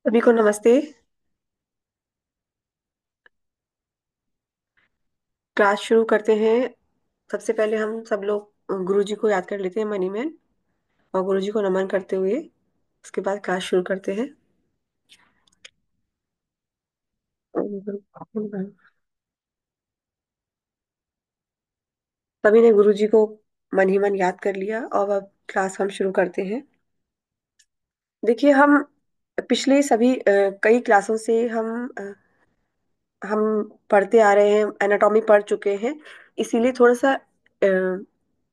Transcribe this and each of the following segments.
सभी को नमस्ते। क्लास शुरू करते हैं। सबसे पहले हम सब लोग गुरु जी को याद कर लेते हैं, मनी मैन, और गुरु जी को नमन करते हुए उसके बाद क्लास शुरू करते हैं। सभी ने गुरु जी को मन ही मन याद कर लिया और अब क्लास हम शुरू करते हैं। देखिए, हम पिछले सभी कई क्लासों से हम पढ़ते आ रहे हैं, एनाटॉमी पढ़ चुके हैं। इसीलिए थोड़ा सा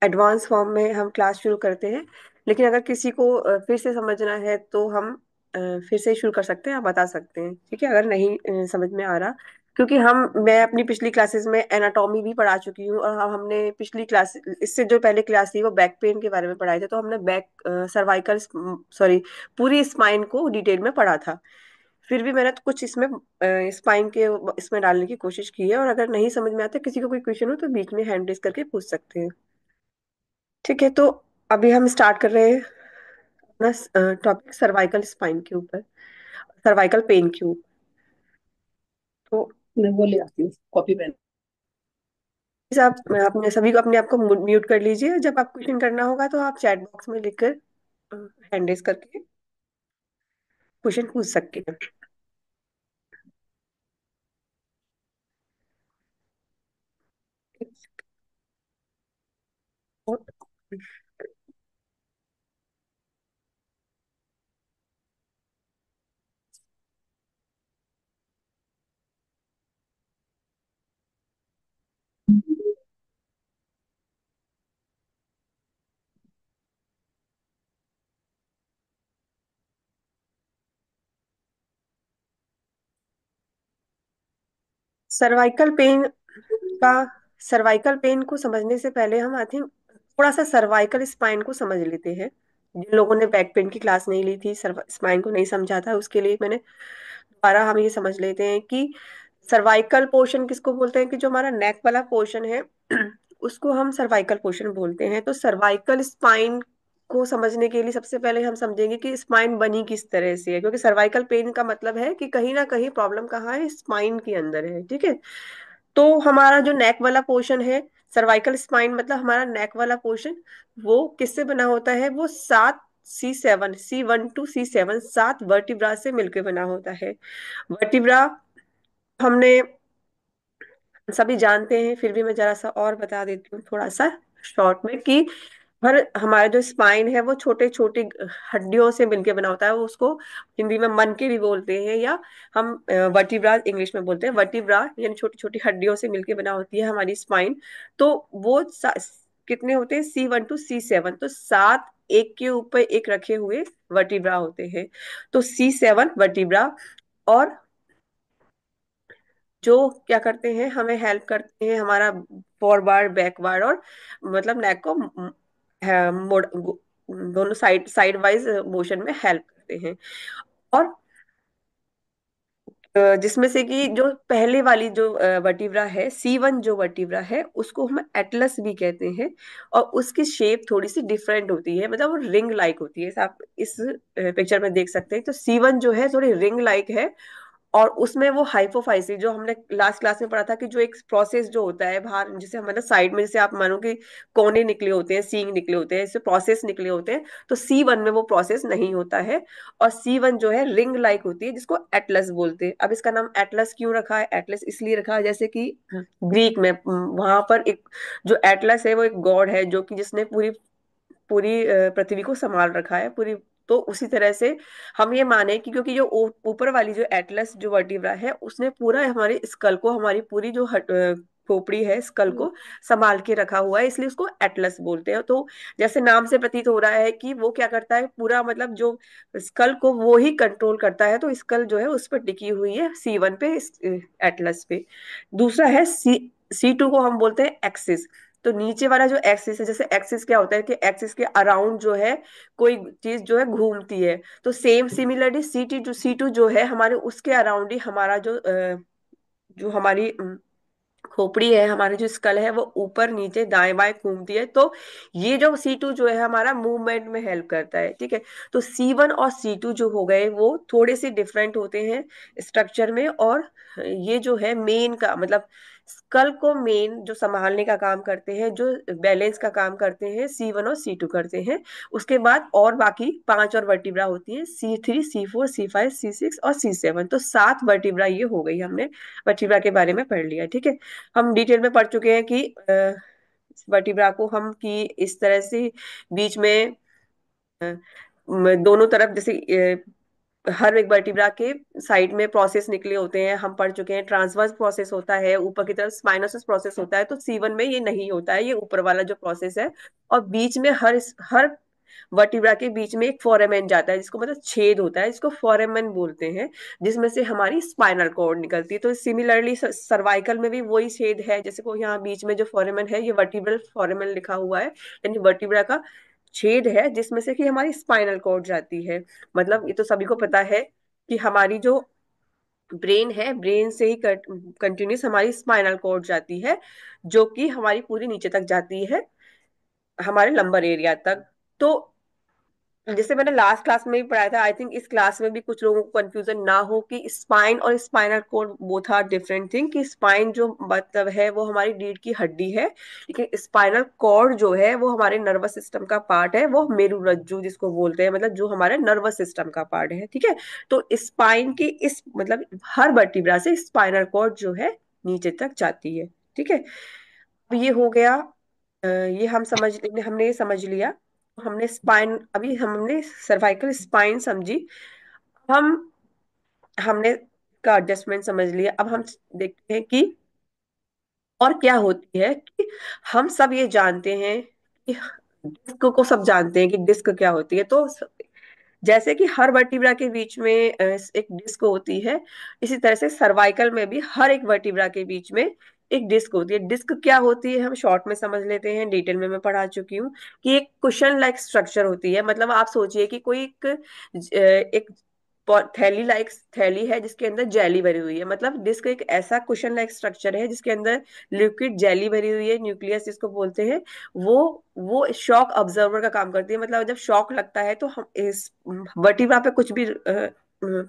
एडवांस फॉर्म में हम क्लास शुरू करते हैं। लेकिन अगर किसी को फिर से समझना है तो हम फिर से शुरू कर सकते हैं, आप बता सकते हैं, ठीक है, अगर नहीं समझ में आ रहा। क्योंकि मैं अपनी पिछली क्लासेस में एनाटॉमी भी पढ़ा चुकी हूँ, और हमने पिछली क्लास, इससे जो पहले क्लास थी वो बैक पेन के बारे में पढ़ाए थे, तो हमने बैक सर्वाइकल, सॉरी, पूरी स्पाइन को डिटेल में पढ़ा था। फिर भी मैंने तो कुछ इसमें स्पाइन के इसमें डालने की कोशिश की है, और अगर नहीं समझ में आता, किसी को कोई क्वेश्चन हो तो बीच में हैंड रेज करके पूछ सकते हैं। ठीक है, तो अभी हम स्टार्ट कर रहे हैं अपना टॉपिक सर्वाइकल स्पाइन के ऊपर, सर्वाइकल पेन के ऊपर। तो मैं वो ले आती हूँ कॉपी पेन। प्लीज आप अपने सभी को, अपने आप को म्यूट कर लीजिए। जब आप क्वेश्चन करना होगा तो आप चैट बॉक्स में लिखकर हैंड रेज करके क्वेश्चन पूछ सकते हैं। और सर्वाइकल पेन का सर्वाइकल पेन को समझने से पहले हम आई थिंक थोड़ा सा सर्वाइकल स्पाइन को समझ लेते हैं। जिन लोगों ने बैक पेन की क्लास नहीं ली थी, स्पाइन को नहीं समझा था, उसके लिए मैंने दोबारा हम ये समझ लेते हैं कि सर्वाइकल पोर्शन किसको बोलते हैं, कि जो हमारा नेक वाला पोर्शन है उसको हम सर्वाइकल पोर्शन बोलते हैं। तो सर्वाइकल स्पाइन को समझने के लिए सबसे पहले हम समझेंगे कि स्पाइन बनी किस तरह से है, क्योंकि सर्वाइकल पेन का मतलब है कि कहीं ना कहीं प्रॉब्लम कहाँ है, स्पाइन के अंदर है, ठीक है। तो हमारा जो नेक वाला पोर्शन है, सर्वाइकल स्पाइन मतलब हमारा नेक वाला पोर्शन, वो किससे बना होता है, वो सात C1 to C7 सात वर्टिब्रा से मिलकर बना होता है। वर्टिब्रा हमने सभी जानते हैं, फिर भी मैं जरा सा और बता देती हूँ थोड़ा सा शॉर्ट में, कि हर हमारा जो स्पाइन है वो छोटे छोटे हड्डियों से मिलके बना होता है। वो उसको हिंदी में मन के भी बोलते हैं, या हम वर्टिब्रा इंग्लिश में बोलते हैं। वर्टिब्रा यानी छोटी छोटी हड्डियों से मिलके बना होती है हमारी स्पाइन। तो वो कितने होते हैं, C1 to C7, तो सात एक के ऊपर एक रखे हुए वर्टिब्रा होते हैं। तो C7 वर्टिब्रा, और जो क्या करते हैं, हमें हेल्प करते हैं हमारा फॉरवर्ड बैकवर्ड, और मतलब नेक को दोनों साइड साइड वाइज मोशन में हेल्प करते हैं। और जिसमें से कि जो पहले वाली जो वर्टिब्रा है, C1 जो वर्टिब्रा है, उसको हम एटलस भी कहते हैं। और उसकी शेप थोड़ी सी डिफरेंट होती है, मतलब वो रिंग लाइक होती है, आप इस पिक्चर में देख सकते हैं। तो C1 जो है थोड़ी रिंग लाइक है, और उसमें वो हाइपोफाइसी, जो हमने लास्ट क्लास में पढ़ा था, कि जो एक प्रोसेस जो होता है बाहर, जैसे हमारे साइड में, जैसे आप मानो कि कोने निकले होते हैं, सींग निकले होते हैं, इससे प्रोसेस निकले होते हैं। तो C1 में वो प्रोसेस नहीं होता है, और C1 जो है रिंग लाइक होती है, जिसको एटलस बोलते हैं। अब इसका नाम एटलस क्यों रखा है, एटलस इसलिए रखा है, जैसे कि ग्रीक में वहां पर एक जो एटलस है वो एक गॉड है, जो कि जिसने पूरी पूरी पृथ्वी को संभाल रखा है पूरी। तो उसी तरह से हम ये माने कि क्योंकि जो ऊपर वाली जो एटलस जो वर्टिब्रा है, उसने पूरा हमारे स्कल को, हमारी पूरी जो खोपड़ी है, स्कल को संभाल के रखा हुआ है, इसलिए उसको एटलस बोलते हैं। तो जैसे नाम से प्रतीत हो रहा है कि वो क्या करता है, पूरा मतलब जो स्कल को वो ही कंट्रोल करता है, तो स्कल जो है उस पर टिकी हुई है C1 पे, एटलस पे। दूसरा है C2 को हम बोलते हैं एक्सिस। तो नीचे वाला जो एक्सिस है, जैसे एक्सिस क्या होता है कि एक्सिस के अराउंड जो है कोई चीज जो है घूमती है, तो सेम सिमिलरली C2 जो है हमारे उसके अराउंड ही हमारा जो जो हमारी खोपड़ी है, हमारी जो स्कल है वो ऊपर नीचे दाएं बाएं घूमती है। तो ये जो C2 जो है हमारा मूवमेंट में हेल्प करता है, ठीक है। तो C1 और C2 जो हो गए वो थोड़े से डिफरेंट होते हैं स्ट्रक्चर में। और ये जो है मेन का मतलब स्कल को मेन जो संभालने का काम करते हैं, जो बैलेंस का काम करते हैं, C1 और C2 करते हैं। उसके बाद और बाकी पांच और वर्टिब्रा होती है, C3 C4 C5 C6 और C7। तो सात वर्टिब्रा ये हो गई, हमने वर्टिब्रा के बारे में पढ़ लिया, ठीक है। हम डिटेल में पढ़ चुके हैं कि वर्टिब्रा को हम कि इस तरह से बीच में दोनों तरफ जैसे हर एक वर्टिब्रा के साइड में प्रोसेस निकले होते हैं, हम पढ़ चुके हैं। ट्रांसवर्स प्रोसेस होता है, ऊपर की तरफ स्पाइनोसस प्रोसेस होता है। तो C1 में ये नहीं होता है, ये ऊपर वाला जो प्रोसेस है। और बीच में हर वर्टिब्रा के बीच में एक फोरामेन जाता है, जिसको मतलब छेद होता है, जिसको फोरामेन बोलते हैं, जिसमें से हमारी स्पाइनल कॉर्ड निकलती है। तो सिमिलरली सर्वाइकल में भी वही छेद है, जैसे को यहाँ बीच में जो फोरामेन है ये वर्टिब्रल फोरामेन लिखा हुआ है, यानी वर्टिब्रा का छेद है जिसमें से कि हमारी स्पाइनल कॉर्ड जाती है। मतलब ये तो सभी को पता है कि हमारी जो ब्रेन है, ब्रेन से ही कंटिन्यूस हमारी स्पाइनल कॉर्ड जाती है, जो कि हमारी पूरी नीचे तक जाती है, हमारे लंबर एरिया तक। तो जैसे मैंने लास्ट क्लास में भी पढ़ाया था, आई थिंक इस क्लास में भी कुछ लोगों को कंफ्यूजन ना हो कि स्पाइन और spinal cord both are different thing. कि स्पाइन जो मतलब है वो हमारी रीढ़ की हड्डी है, लेकिन स्पाइनल कॉर्ड जो है वो हमारे नर्वस सिस्टम का पार्ट है, वो मेरुरज्जु जिसको बोलते हैं, मतलब जो हमारे नर्वस सिस्टम का पार्ट है, ठीक है। तो स्पाइन की इस मतलब हर वर्टिब्रा से स्पाइनल कॉर्ड जो है नीचे तक जाती है, ठीक है। अब ये हो गया, ये हमने ये समझ लिया। हमने स्पाइन, अभी हमने सर्वाइकल स्पाइन समझी। हम हमने का एडजस्टमेंट समझ लिया। अब हम देखते हैं कि और क्या होती है। कि हम सब ये जानते हैं कि डिस्क को सब जानते हैं कि डिस्क क्या होती है। तो जैसे कि हर वर्टिब्रा के बीच में एक डिस्क होती है, इसी तरह से सर्वाइकल में भी हर एक वर्टिब्रा के बीच में एक डिस्क होती है। डिस्क क्या होती है हम शॉर्ट में समझ लेते हैं, डिटेल में मैं पढ़ा चुकी हूँ। कि एक कुशन लाइक स्ट्रक्चर होती है, मतलब आप सोचिए कि कोई एक थैली लाइक थैली है जिसके अंदर जेली भरी हुई है। मतलब डिस्क एक ऐसा कुशन लाइक स्ट्रक्चर है जिसके अंदर लिक्विड जेली भरी हुई है, न्यूक्लियस जिसको बोलते हैं। वो वो शॉक ऑब्जर्वर का काम करती है। मतलब जब शॉक लगता है तो हम इस वर्टिब्रा पे कुछ भी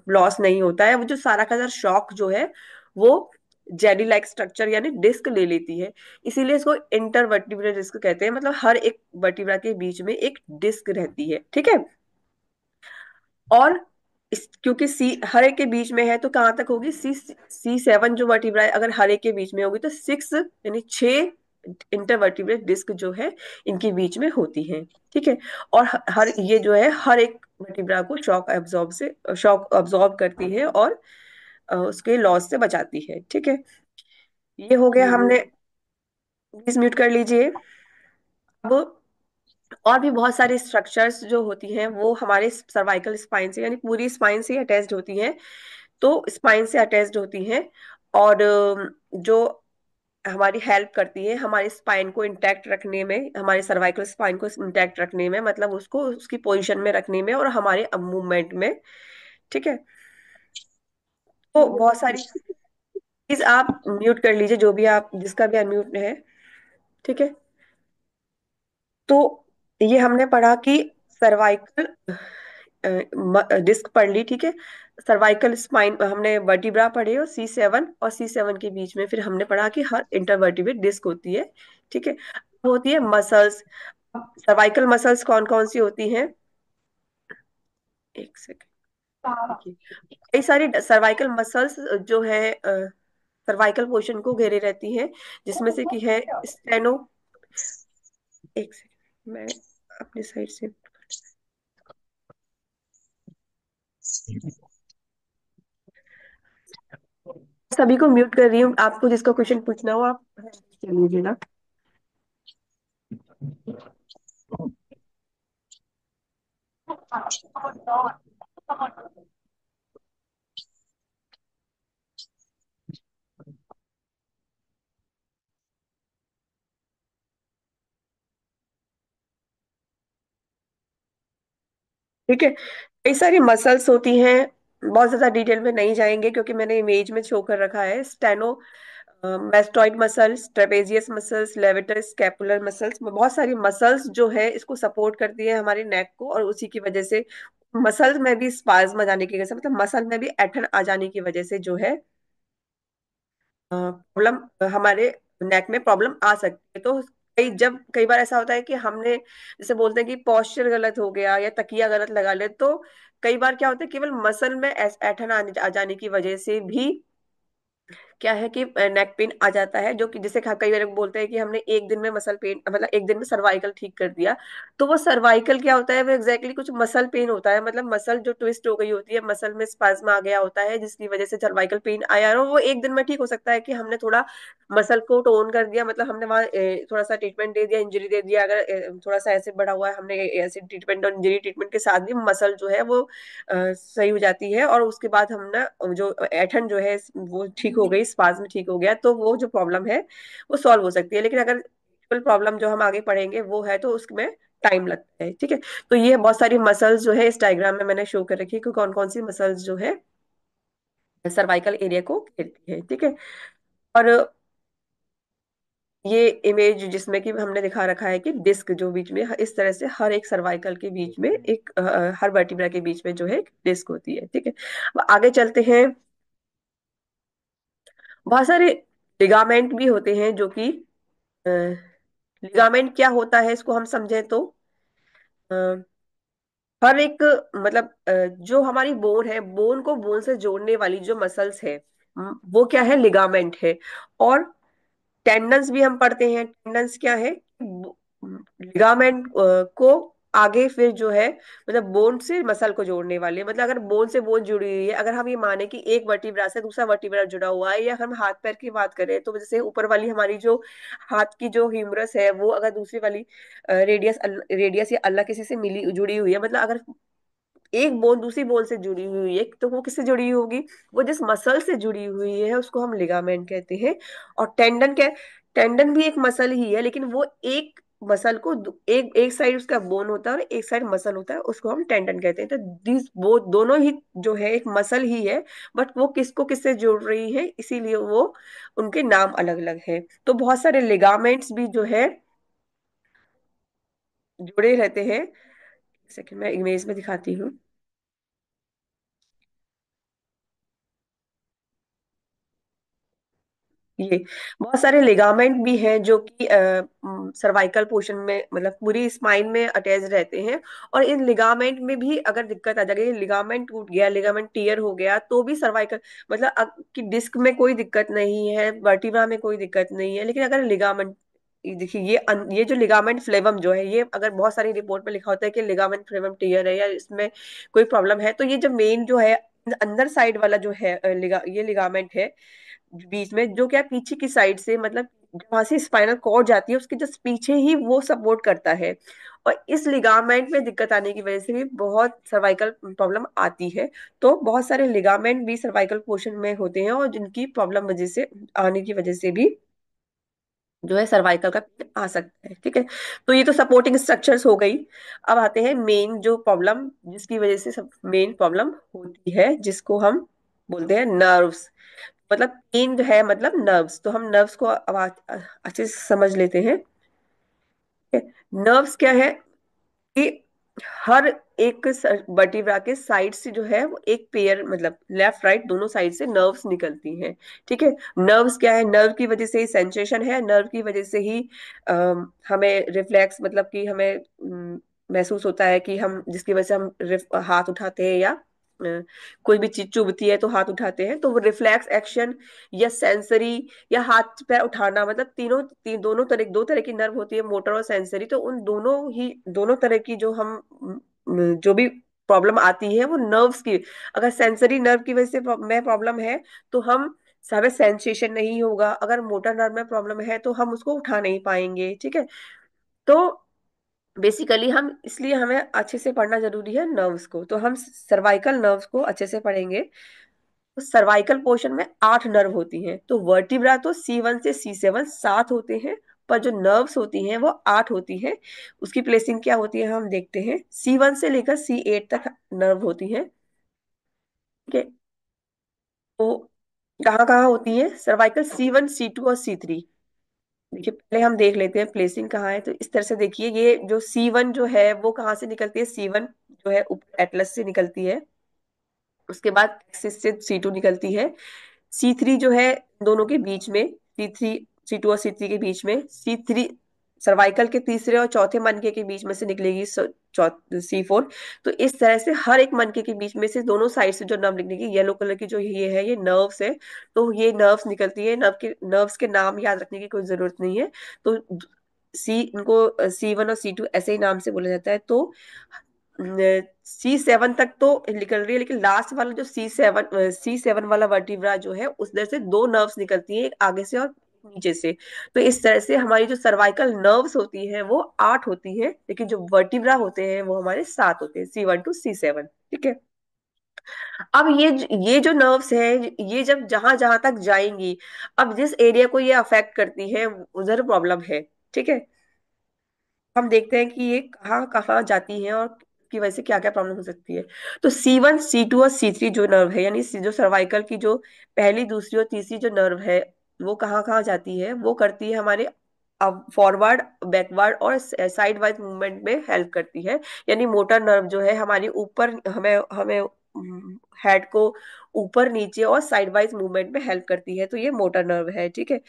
लॉस नहीं होता है, वो जो सारा का सारा शॉक जो है वो जेली लाइक स्ट्रक्चर यानी डिस्क ले लेती है। इसीलिए इसको इंटरवर्टिब्रल डिस्क कहते हैं। मतलब हर एक वर्टिब्रा के बीच में एक डिस्क रहती है, ठीक है। और क्योंकि सी हर एक के बीच में है तो कहाँ तक होगी, C7 जो वर्टिब्रा है अगर हर एक के बीच में होगी तो सिक्स यानी छह इंटरवर्टिब्रल डिस्क जो है इनके बीच में होती हैं, ठीक है। और हर ये जो है हर एक वर्टिब्रा को शॉक अब्जॉर्ब करती है और उसके लॉस से बचाती है, ठीक है। ये हो गया हमने। प्लीज म्यूट कर लीजिए। अब और भी बहुत सारी स्ट्रक्चर्स जो होती हैं वो हमारे सर्वाइकल स्पाइन से यानी पूरी स्पाइन से अटैच्ड होती हैं। तो स्पाइन से अटैच्ड होती हैं और जो हमारी हेल्प करती है हमारे स्पाइन को इंटैक्ट रखने में, हमारे सर्वाइकल स्पाइन को इंटैक्ट रखने में, मतलब उसको उसकी पोजीशन में रखने में और हमारे मूवमेंट में, ठीक है। तो बहुत सारी चीज आप म्यूट कर लीजिए, जो भी आप जिसका भी अनम्यूट है, ठीक है। तो ये हमने पढ़ा कि सर्वाइकल डिस्क पढ़ ली, ठीक है। सर्वाइकल स्पाइन हमने वर्टिब्रा पढ़े और C7 के बीच में फिर हमने पढ़ा कि हर इंटरवर्टिब्रेट डिस्क होती है, ठीक है। अब होती है मसल्स। सर्वाइकल मसल्स कौन कौन सी होती हैं, एक सेकंड देखिए। कई सारी सर्वाइकल मसल्स जो है सर्वाइकल पोर्शन को घेरे रहती हैं, जिसमें से कि है स्टेनो, एक सेकंड मैं अपनी साइड से सभी को म्यूट कर रही हूँ। आपको जिसका क्वेश्चन पूछना हो आप चल लीजिएगा। ठीक है। कई सारी मसल्स होती हैं, बहुत ज्यादा डिटेल में नहीं जाएंगे क्योंकि मैंने इमेज में शो कर रखा है। Steno mastoid muscles, trapezius muscles, levator scapular muscles, बहुत सारी मसल्स जो है इसको सपोर्ट करती है हमारी नेक को, और उसी की वजह से मसल्स में भी स्पाज्म आ जाने की वजह से, मतलब मसल में भी ऐंठन आ जाने की वजह से जो है प्रॉब्लम, हमारे नेक में प्रॉब्लम आ सकती है। तो कई बार ऐसा होता है कि हमने जैसे बोलते हैं कि पोस्चर गलत हो गया या तकिया गलत लगा ले, तो कई बार क्या होता है केवल मसल में ऐंठन आ जाने की वजह से भी क्या है कि नेक पेन आ जाता है, जो कि जिसे कई बार बोलते हैं कि हमने एक दिन में मसल पेन, मतलब एक दिन में सर्वाइकल ठीक कर दिया। तो वो सर्वाइकल क्या होता है, वो एग्जैक्टली कुछ मसल पेन होता है, मतलब मसल जो ट्विस्ट हो गई होती है, मसल में स्पाज्म आ गया होता है, जिसकी वजह से सर्वाइकल पेन आया, और वो एक दिन में ठीक हो सकता है कि हमने थोड़ा मसल को टोन कर दिया, मतलब हमने वहाँ थोड़ा सा ट्रीटमेंट दे दिया, इंजरी दे दिया, अगर थोड़ा सा एसिड बढ़ा हुआ है, हमने एसिड ट्रीटमेंट और इंजरी ट्रीटमेंट के साथ भी मसल जो है वो सही हो जाती है, और उसके बाद हम ना जो ऐठन जो है वो ठीक हो गई, स्पाज्म ठीक हो गया, तो वो जो प्रॉब्लम है वो सॉल्व हो सकती है। लेकिन अगर प्रॉब्लम जो हम आगे पढ़ेंगे वो है, तो उसमें टाइम लगता है। ठीक है, तो ये बहुत सारी मसल्स जो है इस डायग्राम में मैंने शो कर रखी है कि कौन कौन सी मसल्स जो है सर्वाइकल एरिया को घेरती है। ठीक है, और ये इमेज जिसमें कि हमने दिखा रखा है कि डिस्क जो बीच में इस तरह से हर एक सर्वाइकल के बीच में एक हर वर्टिब्रा के बीच में जो है एक डिस्क होती है। ठीक है, अब आगे चलते हैं। बहुत सारे लिगामेंट भी होते हैं जो कि लिगामेंट क्या होता है इसको हम समझें तो अ, हर एक मतलब जो हमारी बोन है, बोन को बोन से जोड़ने वाली जो मसल्स है, वो क्या है, लिगामेंट है। और टेंडन्स भी हम पढ़ते हैं, टेंडन्स क्या है, लिगामेंट को आगे फिर जो है मतलब बोन से मसल को जोड़ने वाले, मतलब अगर बोन से बोन जुड़ी हुई है, अगर हम ये माने कि एक वर्टिब्रा से दूसरा वर्टिब्रा जुड़ा हुआ है, या हम हाथ पैर की बात करें तो जैसे ऊपर वाली हमारी जो हाथ की जो ह्यूमरस है वो अगर दूसरी वाली रेडियस या अल्ला किसी से मिली जुड़ी हुई है, मतलब अगर एक बोन दूसरी बोन से जुड़ी हुई है, तो वो किससे जुड़ी हुई होगी, वो जिस मसल से जुड़ी हुई है उसको हम लिगामेंट कहते हैं। और टेंडन क्या है, टेंडन भी एक मसल ही है, लेकिन वो एक मसल को एक एक साइड उसका बोन होता है और एक साइड मसल होता है, उसको हम टेंडन कहते हैं। तो दिस वो दोनों ही जो है एक मसल ही है, बट वो किसको किससे जोड़ रही है, इसीलिए वो उनके नाम अलग अलग है। तो बहुत सारे लिगामेंट्स भी जो है जुड़े रहते हैं। सेकंड मैं इमेज में दिखाती हूँ। ये बहुत सारे लिगामेंट भी हैं जो कि सर्वाइकल पोर्शन में, मतलब पूरी स्पाइन में अटैच रहते हैं। और इन लिगामेंट में भी अगर दिक्कत आ जाएगी, लिगामेंट टूट गया, लिगामेंट टीयर हो गया, तो भी सर्वाइकल मतलब कि डिस्क में कोई दिक्कत नहीं है, वर्टिब्रा में कोई दिक्कत नहीं है, लेकिन अगर लिगामेंट, देखिए ये जो लिगामेंट फ्लेवम जो है, ये अगर बहुत सारी रिपोर्ट में लिखा होता है कि लिगामेंट फ्लेवम टीयर है या इसमें कोई प्रॉब्लम है, तो ये जो मेन जो है अंदर साइड वाला जो है ये लिगामेंट है बीच में, जो क्या पीछे की साइड से, मतलब जहां से स्पाइनल कॉर्ड जाती है उसके जस्ट पीछे ही वो सपोर्ट करता है। और इस लिगामेंट में दिक्कत आने की वजह से भी बहुत सर्वाइकल प्रॉब्लम आती है। तो बहुत सारे लिगामेंट भी सर्वाइकल पोर्शन में होते हैं, और जिनकी प्रॉब्लम वजह से आने की वजह से भी जो है सर्वाइकल का पेन आ सकता है। ठीक है, तो ये तो सपोर्टिंग स्ट्रक्चर्स हो गई। अब आते हैं मेन जो प्रॉब्लम जिसकी वजह से सब मेन प्रॉब्लम होती है, जिसको हम बोलते हैं नर्व्स। मतलब पेन जो है मतलब नर्व्स, तो हम नर्व्स को अब अच्छे से समझ लेते हैं। नर्व्स क्या है कि हर एक वर्टिब्रा के साइड से जो है वो एक पेयर, मतलब लेफ्ट राइट दोनों साइड से नर्व्स निकलती हैं। ठीक है, नर्व्स क्या है, नर्व की वजह से ही सेंसेशन है, नर्व की वजह से ही हमें रिफ्लेक्स, मतलब कि हमें महसूस होता है कि हम जिसकी वजह से हम हाथ उठाते हैं, या कोई भी चीज चुभती है तो हाथ उठाते हैं, तो वो रिफ्लेक्स एक्शन या सेंसरी या हाथ पैर उठाना, मतलब दोनों तरह, दो तरह की नर्व होती है, मोटर और सेंसरी। तो उन दोनों तरह की जो हम जो भी प्रॉब्लम आती है वो नर्व्स की, अगर सेंसरी नर्व की वजह से में प्रॉब्लम है तो हम हमें सेंसेशन नहीं होगा, अगर मोटर नर्व में प्रॉब्लम है तो हम उसको उठा नहीं पाएंगे। ठीक है, तो बेसिकली हम इसलिए हमें अच्छे से पढ़ना जरूरी है नर्व्स को, तो हम सर्वाइकल नर्व्स को अच्छे से पढ़ेंगे। तो सर्वाइकल पोर्शन में 8 नर्व होती हैं, तो वर्टिब्रा तो C1 से C7 7 होते हैं, पर जो नर्व्स होती हैं वो 8 होती हैं। उसकी प्लेसिंग क्या होती है हम देखते हैं। C1 से लेकर C8 तक नर्व होती हैं। ठीक है, तो कहाँ कहाँ होती है सर्वाइकल? C1 C2 और C3। देखिए पहले हम देख लेते हैं प्लेसिंग कहाँ है। तो इस तरह से देखिए, ये जो C1 जो है वो कहाँ से निकलती है? C1 जो है ऊपर एटलस से निकलती है। उसके बाद एक्सिस से C2 निकलती है। C3 जो है दोनों के बीच में, C2 और C3 के बीच में, C3 सर्वाइकल के तीसरे और चौथे मनके के बीच में से निकलेगी C4। तो इस तरह से हर एक मनके के बीच में से दोनों साइड से जो नर्व निकलेगी, येलो कलर की जो ये है ये नर्व्स है। तो ये नर्व्स निकलती है। नर्व्स के नाम याद रखने की कोई जरूरत नहीं है। तो सी इनको C1 और C2 ऐसे ही नाम से बोला जाता है। तो C7 तक तो निकल रही है, लेकिन लास्ट वाला जो C7 वाला वर्टिब्रा जो है उसमें से दो नर्व्स निकलती है, एक आगे से और नीचे से। तो इस तरह से हमारी जो सर्वाइकल नर्व्स होती हैं वो 8 होती हैं, लेकिन जो वर्टिब्रा होते हैं वो हमारे 7 होते हैं, C1 to C7। ठीक है। अब ये जो नर्व्स है, ये जब जहां जहां तक जाएंगी, अब जिस एरिया को ये अफेक्ट करती है उधर प्रॉब्लम है। ठीक है। हम देखते हैं कि ये कहाँ कहाँ जाती हैं और की वजह से क्या क्या प्रॉब्लम हो सकती है। तो C1 C2 और C3 जो नर्व है, यानी जो सर्वाइकल की जो पहली दूसरी और तीसरी जो नर्व है, वो कहाँ कहाँ जाती है? वो करती है हमारे फॉरवर्ड, बैकवर्ड और साइड वाइज मूवमेंट में हेल्प करती है। यानी मोटर नर्व जो है हमारी ऊपर, हमें हमें हेड को ऊपर नीचे और साइड वाइज मूवमेंट में हेल्प करती है। तो ये मोटर नर्व है। ठीक है।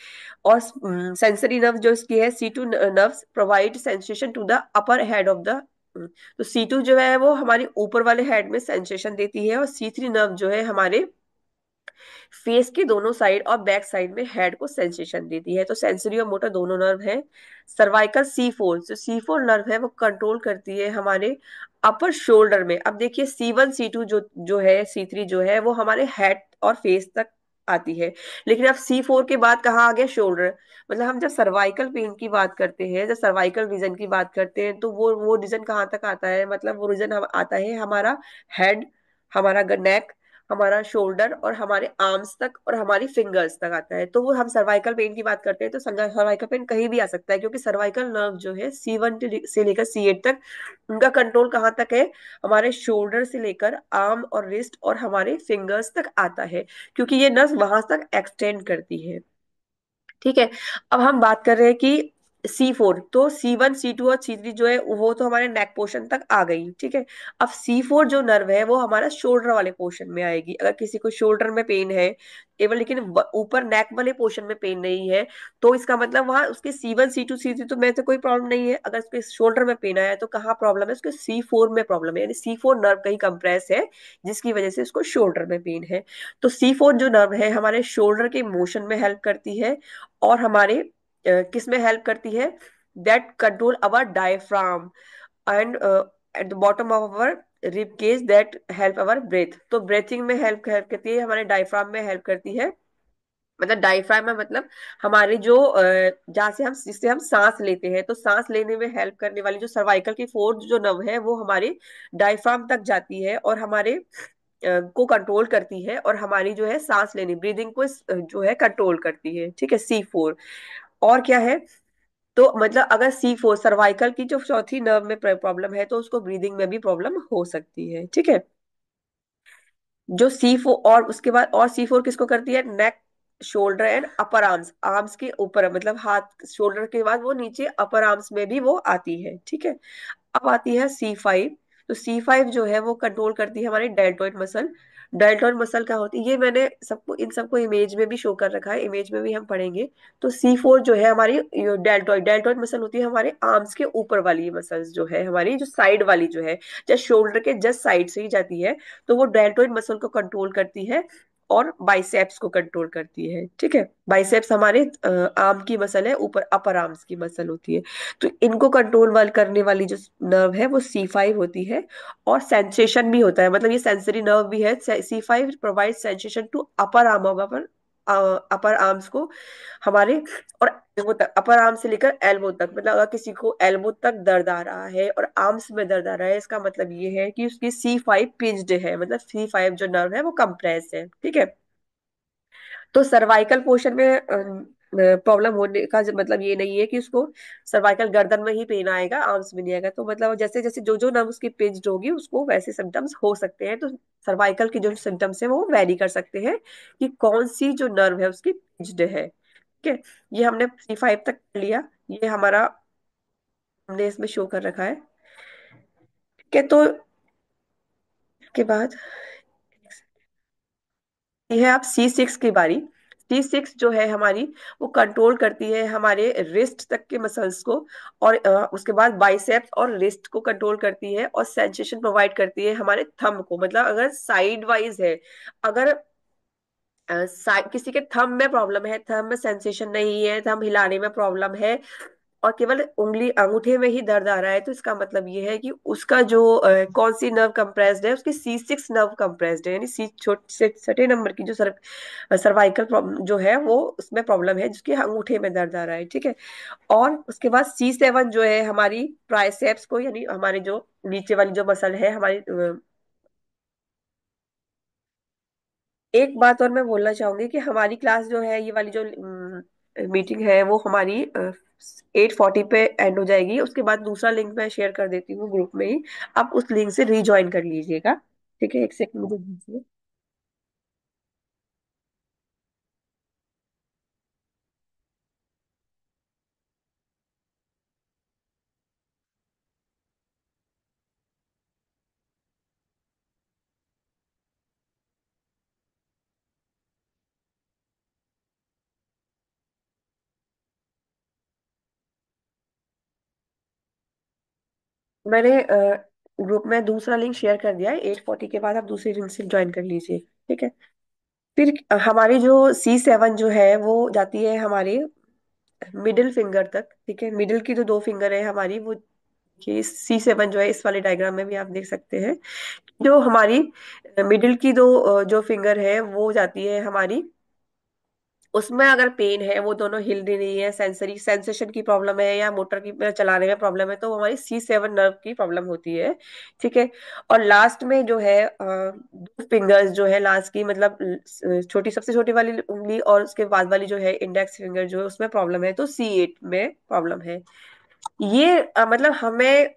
और सेंसरी नर्व जो इसकी है, C2 nerves provide sensation to the upper head of the. तो C2 जो है वो हमारी ऊपर वाले हेड में सेंसेशन देती है, और C3 नर्व जो है हमारे फेस के दोनों साइड और बैक साइड में हेड को सेंसेशन देती है। तो सेंसरी और मोटर दोनों नर्व है। सर्वाइकल C4, जो C4 नर्व है वो कंट्रोल करती है हमारे अपर शोल्डर में। अब देखिए C1 C2 जो जो है, C3 जो है वो हमारे हेड और फेस तक आती है। लेकिन अब C4 के बाद कहाँ आ गया? शोल्डर। मतलब हम जब सर्वाइकल पेन की बात करते हैं, जब सर्वाइकल रीजन की बात करते हैं, तो वो रीजन कहाँ तक आता है? मतलब वो रीजन हम आता है हमारा हेड, हमारा नेक, हमारा शोल्डर और हमारे आर्म्स तक और हमारी फिंगर्स तक आता है। तो वो हम सर्वाइकल पेन की बात करते हैं तो सर्वाइकल पेन कहीं भी आ सकता है, क्योंकि सर्वाइकल नर्व जो है C1 से लेकर C8 तक, उनका कंट्रोल कहाँ तक है? हमारे शोल्डर से लेकर आर्म और रिस्ट और हमारे फिंगर्स तक आता है, क्योंकि ये नर्व वहां तक एक्सटेंड करती है। ठीक है। अब हम बात कर रहे हैं कि C4, तो C1 C2 और C3 जो है वो तो हमारे नेक पोर्शन तक आ गई। ठीक है। अब C4 जो नर्व है वो हमारा शोल्डर वाले पोर्शन में आएगी। अगर किसी को शोल्डर में पेन है केवल, लेकिन ऊपर नेक वाले पोर्शन में पेन नहीं है, तो इसका मतलब वहां उसके C1 C2 C3 तो में तो कोई प्रॉब्लम नहीं है। अगर उसके शोल्डर में पेन आया है तो कहाँ प्रॉब्लम है? उसके C4 में प्रॉब्लम है, यानी C4 नर्व कहीं कंप्रेस है, जिसकी वजह से उसको शोल्डर में पेन है। तो C4 जो नर्व है हमारे शोल्डर के मोशन में हेल्प करती है, और हमारे किस में हेल्प करती है? That control our diaphragm and at the bottom of our rib cage, that help our breath. तो ब्रेथिंग में हेल्प हेल्प करती है, हमारे डायफ्राम में हेल्प करती है। मतलब डायफ्राम में मतलब हमारे जो जहाँ से हम, जिससे हम सांस लेते हैं, तो सांस लेने में हेल्प करने वाली जो सर्वाइकल की फोर्थ जो नर्व है वो हमारे डायफ्राम तक जाती है और हमारे को कंट्रोल करती है, और हमारी जो है सांस लेनी, ब्रीदिंग को जो है कंट्रोल करती है। ठीक है। C4 और क्या है? तो मतलब अगर C4 सर्वाइकल की जो चौथी नर्व में प्रॉब्लम है, तो उसको ब्रीदिंग में भी प्रॉब्लम हो सकती है। ठीक है। जो C4 और उसके बाद और C4 किसको करती है? Neck, shoulder and upper arms. Arms के ऊपर मतलब हाथ, शोल्डर के बाद वो नीचे अपर आर्म्स में भी वो आती है। ठीक है। अब आती है C5। तो C5 जो है वो कंट्रोल करती है हमारी डेल्टॉइड मसल। डेल्टॉइड मसल क्या होती है ये मैंने सबको, इन सबको इमेज में भी शो कर रखा है, इमेज में भी हम पढ़ेंगे। तो C4 जो है हमारी डेल्टॉइड डेल्टॉइड मसल होती है हमारे आर्म्स के ऊपर वाली मसल्स, जो है हमारी जो साइड वाली जो है, जस्ट शोल्डर के जस्ट साइड से ही जाती है। तो वो डेल्टॉइड मसल को कंट्रोल करती है और बाइसेप्स को कंट्रोल करती है। ठीक है। बाइसेप्स हमारे आर्म की मसल है, ऊपर अपर आर्म्स की मसल होती है। तो इनको कंट्रोल वाल करने वाली जो नर्व है वो C5 होती है। और सेंसेशन भी होता है, मतलब ये सेंसरी नर्व भी है। C5 provide sensation to upper arm of upper, upper arms को हमारे, और एल्बो तक, अपर आर्म से लेकर एल्बो तक। मतलब अगर किसी को एल्बो तक दर्द आ रहा है और आर्म्स में दर्द आ रहा है, इसका मतलब ये है कि उसकी C5 पिंच्ड है, मतलब C5 जो नर्व है वो कंप्रेस है। ठीक है। तो सर्वाइकल पोर्शन में प्रॉब्लम होने का मतलब ये नहीं है कि उसको सर्वाइकल गर्दन में ही पेन आएगा, आर्म्स में नहीं आएगा। तो मतलब जैसे जैसे जो जो नर्व उसकी पिंच्ड होगी उसको वैसे सिम्टम्स हो सकते हैं। तो सर्वाइकल के जो सिम्टम्स है वो वेरी कर सकते हैं कि कौन सी जो नर्व है उसकी पिंच्ड है। ठीक है, ये हमने C5 तक कर लिया। ये हमारा हमने इसमें शो कर रखा है। ठीक है, तो इसके बाद ये है आप C6 की बारी। C6 जो है हमारी, वो कंट्रोल करती है हमारे रिस्ट तक के मसल्स को, और उसके बाद बाइसेप्स और रिस्ट को कंट्रोल करती है, और सेंसेशन प्रोवाइड करती है हमारे थंब को। मतलब अगर साइड वाइज है, अगर किसी के थंब में प्रॉब्लम है, थंब में सेंसेशन नहीं है, थंब हिलाने में प्रॉब्लम है, और केवल उंगली अंगूठे में ही दर्द आ रहा है, तो इसका मतलब ये है कि उसका जो कौन सी नर्व कंप्रेस्ड है, उसकी C6 नर्व कंप्रेस्ड है। यानी सी छोटे से छठे नंबर की जो सर्वाइकल प्रॉब्लम जो है वो उसमें प्रॉब्लम है, जिसके अंगूठे में दर्द आ रहा है। ठीक है, और उसके बाद C7 जो है हमारी ट्राइसेप्स को, यानी हमारे जो नीचे वाली जो मसल है हमारी एक बात और मैं बोलना चाहूंगी कि हमारी क्लास जो है, ये वाली जो मीटिंग है, वो हमारी 8:40 पे एंड हो जाएगी। उसके बाद दूसरा लिंक मैं शेयर कर देती हूँ ग्रुप में ही, आप उस लिंक से रीज्वाइन कर लीजिएगा। ठीक है, एक सेकंड मुझे दीजिए। मैंने ग्रुप में दूसरा लिंक शेयर कर दिया है। 8:40 के बाद आप दूसरी लिंक से ज्वाइन कर लीजिए। ठीक है, फिर हमारी जो C7 जो है वो जाती है हमारे मिडिल फिंगर तक। ठीक है, मिडिल की जो दो फिंगर है हमारी, वो कि C7 जो है इस वाले डायग्राम में भी आप देख सकते हैं। जो हमारी मिडिल की दो जो फिंगर है वो जाती है हमारी, उसमें अगर पेन है, वो दोनों हिल नहीं रही है, सेंसरी सेंसेशन की प्रॉब्लम है या मोटर की चलाने में प्रॉब्लम है, तो वो हमारी C7 नर्व की प्रॉब्लम होती है। ठीक है, और लास्ट में जो है दो फिंगर्स जो है लास्ट की, मतलब छोटी सबसे छोटी वाली उंगली और उसके बाद वाली जो है इंडेक्स फिंगर जो है उसमें प्रॉब्लम है, तो C8 में प्रॉब्लम है। ये मतलब हमें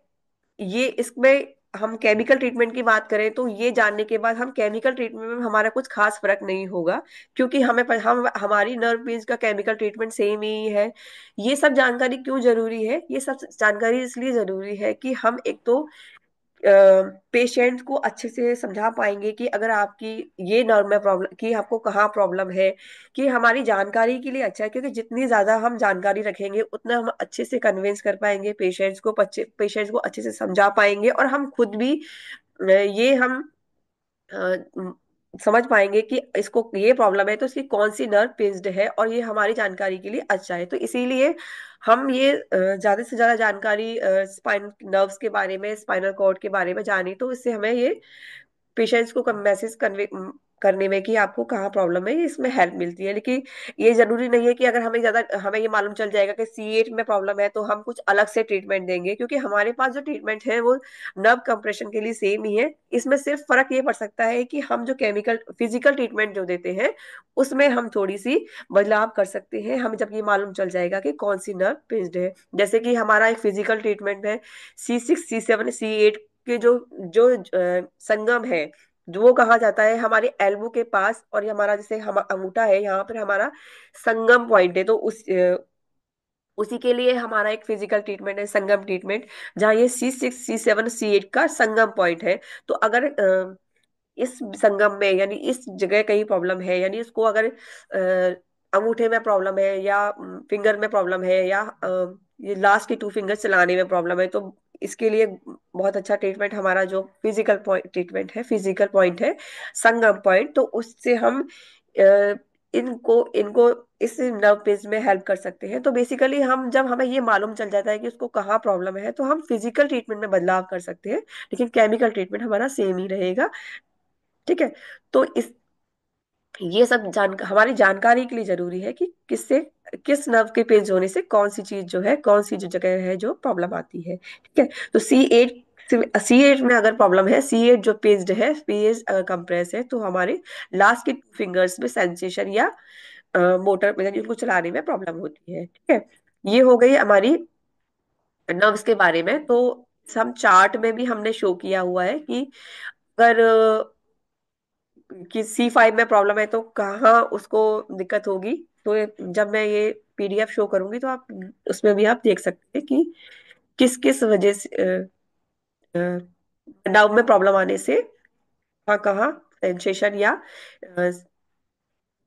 ये इसमें हम केमिकल ट्रीटमेंट की बात करें तो ये जानने के बाद हम केमिकल ट्रीटमेंट में हमारा कुछ खास फर्क नहीं होगा, क्योंकि हम हमारी नर्व पेन्स का केमिकल ट्रीटमेंट सेम ही है। ये सब जानकारी क्यों जरूरी है? ये सब जानकारी इसलिए जरूरी है कि हम एक तो पेशेंट को अच्छे से समझा पाएंगे कि अगर आपकी ये नर्व में प्रॉब्लम, कि आपको कहाँ प्रॉब्लम है, कि हमारी जानकारी के लिए अच्छा है, क्योंकि जितनी ज्यादा हम जानकारी रखेंगे उतना हम अच्छे से कन्विंस कर पाएंगे पेशेंट्स को अच्छे से समझा पाएंगे, और हम खुद भी ये हम समझ पाएंगे कि इसको ये प्रॉब्लम है तो इसकी कौन सी नर्व पिंस्ड है, और ये हमारी जानकारी के लिए अच्छा है। तो इसीलिए हम ये ज्यादा से ज्यादा जानकारी स्पाइन नर्व्स के बारे में, स्पाइनल कॉर्ड के बारे में जाने, तो इससे हमें ये पेशेंट्स को मैसेज कन्वे करने में कि आपको कहाँ प्रॉब्लम है, इसमें हेल्प मिलती है। लेकिन ये जरूरी नहीं है कि अगर हमें ये मालूम चल जाएगा कि C8 में प्रॉब्लम है तो हम कुछ अलग से ट्रीटमेंट देंगे, क्योंकि हमारे पास जो ट्रीटमेंट है वो नर्व कंप्रेशन के लिए सेम ही है। इसमें सिर्फ फर्क ये पड़ सकता है कि हम जो केमिकल फिजिकल ट्रीटमेंट जो देते हैं उसमें हम थोड़ी सी बदलाव कर सकते हैं, हमें जब ये मालूम चल जाएगा कि कौन सी नर्व पिंस्ड है। जैसे कि हमारा एक फिजिकल ट्रीटमेंट है, C6 C7 C8 के जो जो संगम है, जो वो कहा जाता है हमारे एल्बो के पास, और ये हमारा जैसे हम अंगूठा है यहाँ पर हमारा संगम पॉइंट है, तो उसी के लिए हमारा एक फिजिकल ट्रीटमेंट है संगम ट्रीटमेंट, जहाँ ये C6 C7 C8 का संगम पॉइंट है। तो अगर इस संगम में, यानी इस जगह कहीं प्रॉब्लम है, यानी इसको अगर अंगूठे में प्रॉब्लम है या फिंगर में प्रॉब्लम है या ये लास्ट की टू फिंगर चलाने में प्रॉब्लम है, तो इसके लिए बहुत अच्छा ट्रीटमेंट हमारा जो फिजिकल पॉइंट ट्रीटमेंट है, फिजिकल पॉइंट है संगम पॉइंट, तो उससे हम अ, इनको इनको इस नर्व पेज में हेल्प कर सकते हैं। तो बेसिकली हम जब हमें ये मालूम चल जाता है कि उसको कहाँ प्रॉब्लम है, तो हम फिजिकल ट्रीटमेंट में बदलाव कर सकते हैं, लेकिन केमिकल ट्रीटमेंट हमारा सेम ही रहेगा। ठीक है, तो इस ये सब हमारी जानकारी के लिए जरूरी है कि किस नर्व के पेज होने से कौन सी चीज जो है, कौन सी जो जगह है जो प्रॉब्लम आती है। ठीक है, तो C8 में अगर प्रॉब्लम है, C8 जो पेज्ड है, पेज अगर कंप्रेस है, तो हमारे लास्ट के फिंगर्स में सेंसेशन या मोटर यानी उनको चलाने में प्रॉब्लम होती है। ठीक है, ये हो गई हमारी नर्व्स के बारे में। तो हम चार्ट में भी हमने शो किया हुआ है कि अगर कि C5 में प्रॉब्लम है तो कहाँ उसको दिक्कत होगी। तो जब मैं ये PDF शो करूंगी तो आप उसमें भी आप देख सकते हैं कि किस किस वजह से नर्व में प्रॉब्लम आने से कहाँ कहाँ सेंसेशन या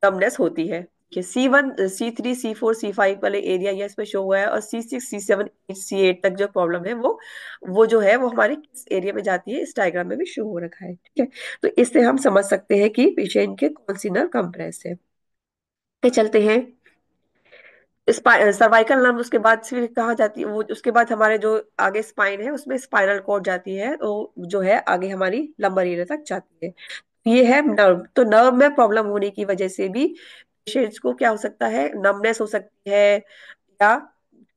नमनेस होती है। कि C1 C3 C4 C5 वाले एरिया ये इसमें शो हुआ है, और C6 C7 C8 तक जो प्रॉब्लम है वो जो है वो हमारे किस एरिया में जाती है, इस डायग्राम में भी शो हो रखा है। ठीक है, तो इससे हम समझ सकते हैं कि पेशेंट के कौन सी नर्व कंप्रेस है। आगे चलते हैं। सर्वाइकल नर्व उसके बाद फिर कहाँ जाती है, वो उसके बाद हमारे जो आगे स्पाइन है उसमें स्पाइनल कॉर्ड जाती है, तो जो है आगे हमारी लंबर एरिया तक जाती है। ये है नर्व। तो नर्व में प्रॉब्लम होने की वजह से भी पेशेंट्स को क्या हो सकता है, नमनेस हो सकती है, या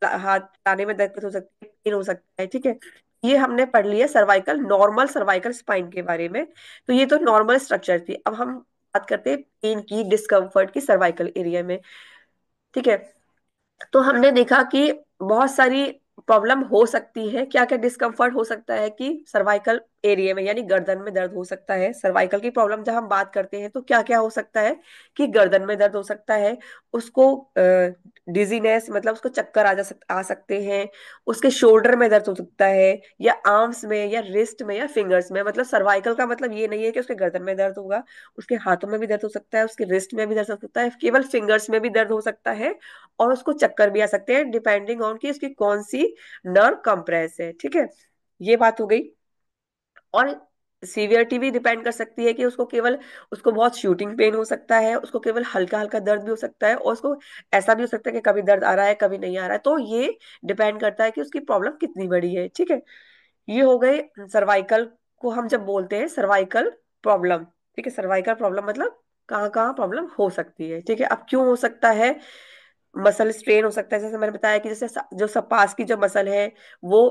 हाथ चलाने में दिक्कत हो सकती है, पेन हो सकता है। ठीक है, ये हमने पढ़ लिया सर्वाइकल, नॉर्मल सर्वाइकल स्पाइन के बारे में। तो ये तो नॉर्मल स्ट्रक्चर थी। अब हम बात करते हैं पेन की, डिस्कम्फर्ट की सर्वाइकल एरिया में। ठीक है, तो हमने देखा कि बहुत सारी प्रॉब्लम हो सकती है। क्या क्या डिस्कम्फर्ट हो सकता है कि सर्वाइकल एरिया में, यानी गर्दन में दर्द हो सकता है। सर्वाइकल की प्रॉब्लम जब हम बात करते हैं तो क्या क्या हो सकता है कि गर्दन में दर्द हो सकता है, उसको डिजीनेस मतलब उसको चक्कर आ सकते हैं, उसके शोल्डर में दर्द हो सकता है, या आर्म्स में या रिस्ट में या फिंगर्स में। मतलब सर्वाइकल का मतलब ये नहीं है कि उसके गर्दन में दर्द होगा, उसके हाथों में भी दर्द हो सकता है, उसके रिस्ट में भी दर्द हो सकता है, केवल फिंगर्स में भी दर्द हो सकता है, और उसको चक्कर भी आ सकते हैं, डिपेंडिंग ऑन कि उसकी कौन सी नर्व कंप्रेस है। ठीक है, ये बात हो गई। और सीवियरिटी भी डिपेंड कर सकती है कि उसको केवल, उसको बहुत शूटिंग पेन हो सकता है, उसको केवल हल्का हल्का दर्द भी हो सकता है, और उसको ऐसा भी हो सकता है कि कभी दर्द आ रहा है कभी नहीं आ रहा है। तो ये डिपेंड करता है कि उसकी प्रॉब्लम कितनी बड़ी है। ठीक है, ये हो गए सर्वाइकल को हम जब बोलते हैं सर्वाइकल प्रॉब्लम। ठीक है, सर्वाइकल प्रॉब्लम मतलब कहाँ कहाँ प्रॉब्लम हो सकती है। ठीक है, अब क्यों हो सकता है, मसल स्ट्रेन हो सकता है, जैसे मैंने बताया कि जैसे जो पास की जो मसल है वो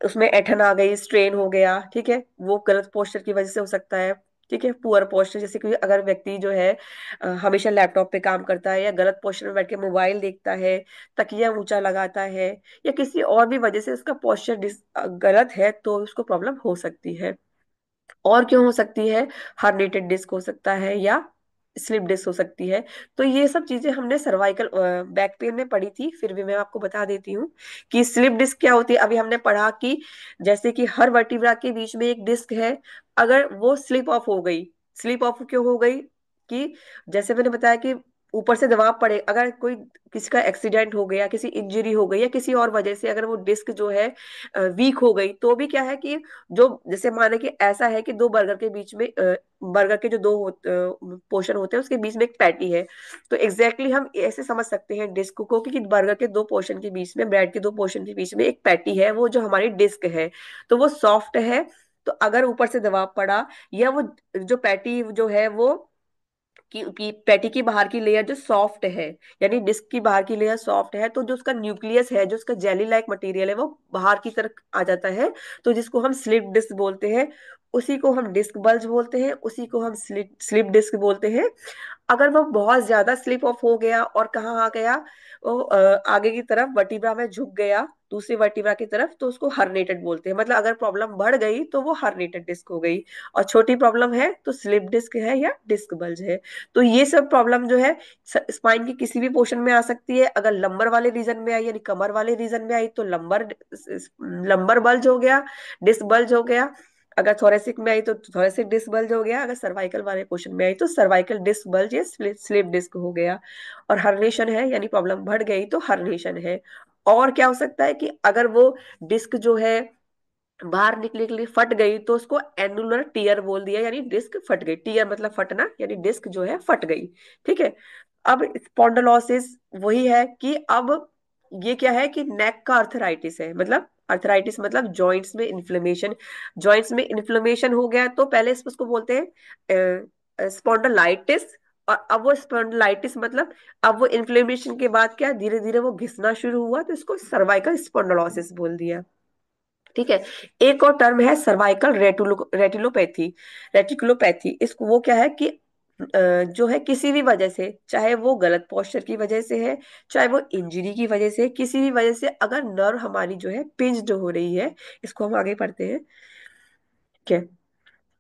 उसमें ऐंठन आ गई, स्ट्रेन हो गया। ठीक है, वो गलत पोस्चर की वजह से हो सकता है। ठीक है, पुअर पोस्चर, जैसे कि अगर व्यक्ति जो है हमेशा लैपटॉप पे काम करता है, या गलत पोस्चर में बैठ के मोबाइल देखता है, तकिया ऊंचा लगाता है, या किसी और भी वजह से उसका पोस्चर गलत है, तो उसको प्रॉब्लम हो सकती है। और क्यों हो सकती है, हर्निटेड डिस्क हो सकता है, या स्लिप डिस्क हो सकती है। तो ये सब चीजें हमने सर्वाइकल बैक पेन में पढ़ी थी, फिर भी मैं आपको बता देती हूँ कि स्लिप डिस्क क्या होती है। अभी हमने पढ़ा कि जैसे कि हर वर्टिब्रा के बीच में एक डिस्क है, अगर वो स्लिप ऑफ हो गई। स्लिप ऑफ क्यों हो गई कि जैसे मैंने बताया कि ऊपर से दबाव पड़े, अगर कोई किसी का एक्सीडेंट हो गया, किसी इंजरी हो गई, या किसी और वजह से अगर वो डिस्क जो है वीक हो गई, तो भी क्या है कि जो जैसे माने कि ऐसा है कि दो बर्गर के बीच में बर्गर के जो दो पोर्शन होते हैं उसके बीच में एक पैटी है। तो एग्जैक्टली हम ऐसे समझ सकते हैं डिस्क को कि बर्गर के दो पोर्शन के बीच में, ब्रेड के दो पोर्शन के बीच में एक पैटी है, वो जो हमारी डिस्क है। तो वो सॉफ्ट है, तो अगर ऊपर से दबाव पड़ा, या वो जो पैटी जो है वो की पैटी की बाहर की लेयर जो सॉफ्ट है, यानी डिस्क की बाहर की लेयर सॉफ्ट है, तो जो उसका न्यूक्लियस है, जो उसका जेली लाइक मटेरियल है, वो बाहर की तरफ आ जाता है। तो जिसको हम स्लिप डिस्क बोलते हैं, उसी को हम डिस्क बल्ज बोलते हैं, उसी को हम स्लिप स्लिप डिस्क बोलते हैं। अगर वो बहुत ज्यादा स्लिप ऑफ हो गया और कहाँ आ गया, वो आगे की तरफ वर्टिब्रा में झुक गया, दूसरी वर्टिब्रा की तरफ, तो उसको हर्नेटेड बोलते हैं। मतलब अगर प्रॉब्लम बढ़ गई तो वो हर्नेटेड डिस्क हो गई, और छोटी प्रॉब्लम है तो स्लिप डिस्क है या डिस्क बल्ज है। तो ये सब प्रॉब्लम जो है स्पाइन की किसी भी पोर्शन में आ सकती है। अगर लंबर वाले रीजन में आई, यानी कमर वाले रीजन में आई, तो लंबर लंबर बल्ज हो गया, डिस्क बल्ज हो गया। अगर थोरेसिक में आई तो थोरेसिक डिस्क बल्ज हो गया। अगर सर्वाइकल वाले क्वेश्चन में आई तो सर्वाइकल डिस्क बल्ज या स्लिप डिस्क हो गया। और हर्निएशन है, यानी प्रॉब्लम बढ़ गई तो हर्निएशन है। और क्या हो सकता है कि अगर वो डिस्क जो है बाहर निकलने के लिए फट गई, तो उसको एनुलर टीयर बोल दिया, यानी डिस्क फट गई। टीयर मतलब फटना, यानी डिस्क जो है फट गई। ठीक है, अब स्पॉन्डलोसिस वही है कि अब ये क्या है कि नेक का अर्थराइटिस है। मतलब अर्थराइटिस मतलब जॉइंट्स में इन्फ्लेमेशन, जॉइंट्स में इन्फ्लेमेशन हो गया, तो पहले उसको बोलते हैं स्पॉन्डलाइटिस। और अब वो स्पॉन्डलाइटिस मतलब अब वो इन्फ्लेमेशन के बाद क्या धीरे धीरे वो घिसना शुरू हुआ, तो इसको सर्वाइकल स्पॉन्डलोसिस बोल दिया। ठीक है, एक और टर्म है सर्वाइकल रेटिलोपैथी। रेटिकुलोपैथी, इसको वो क्या है कि जो है किसी भी वजह से, चाहे वो गलत पोस्चर की वजह से है, चाहे वो इंजरी की वजह से, किसी भी वजह से अगर नर्व हमारी जो है पिंच्ड हो रही है, इसको हम आगे पढ़ते हैं। ठीक है।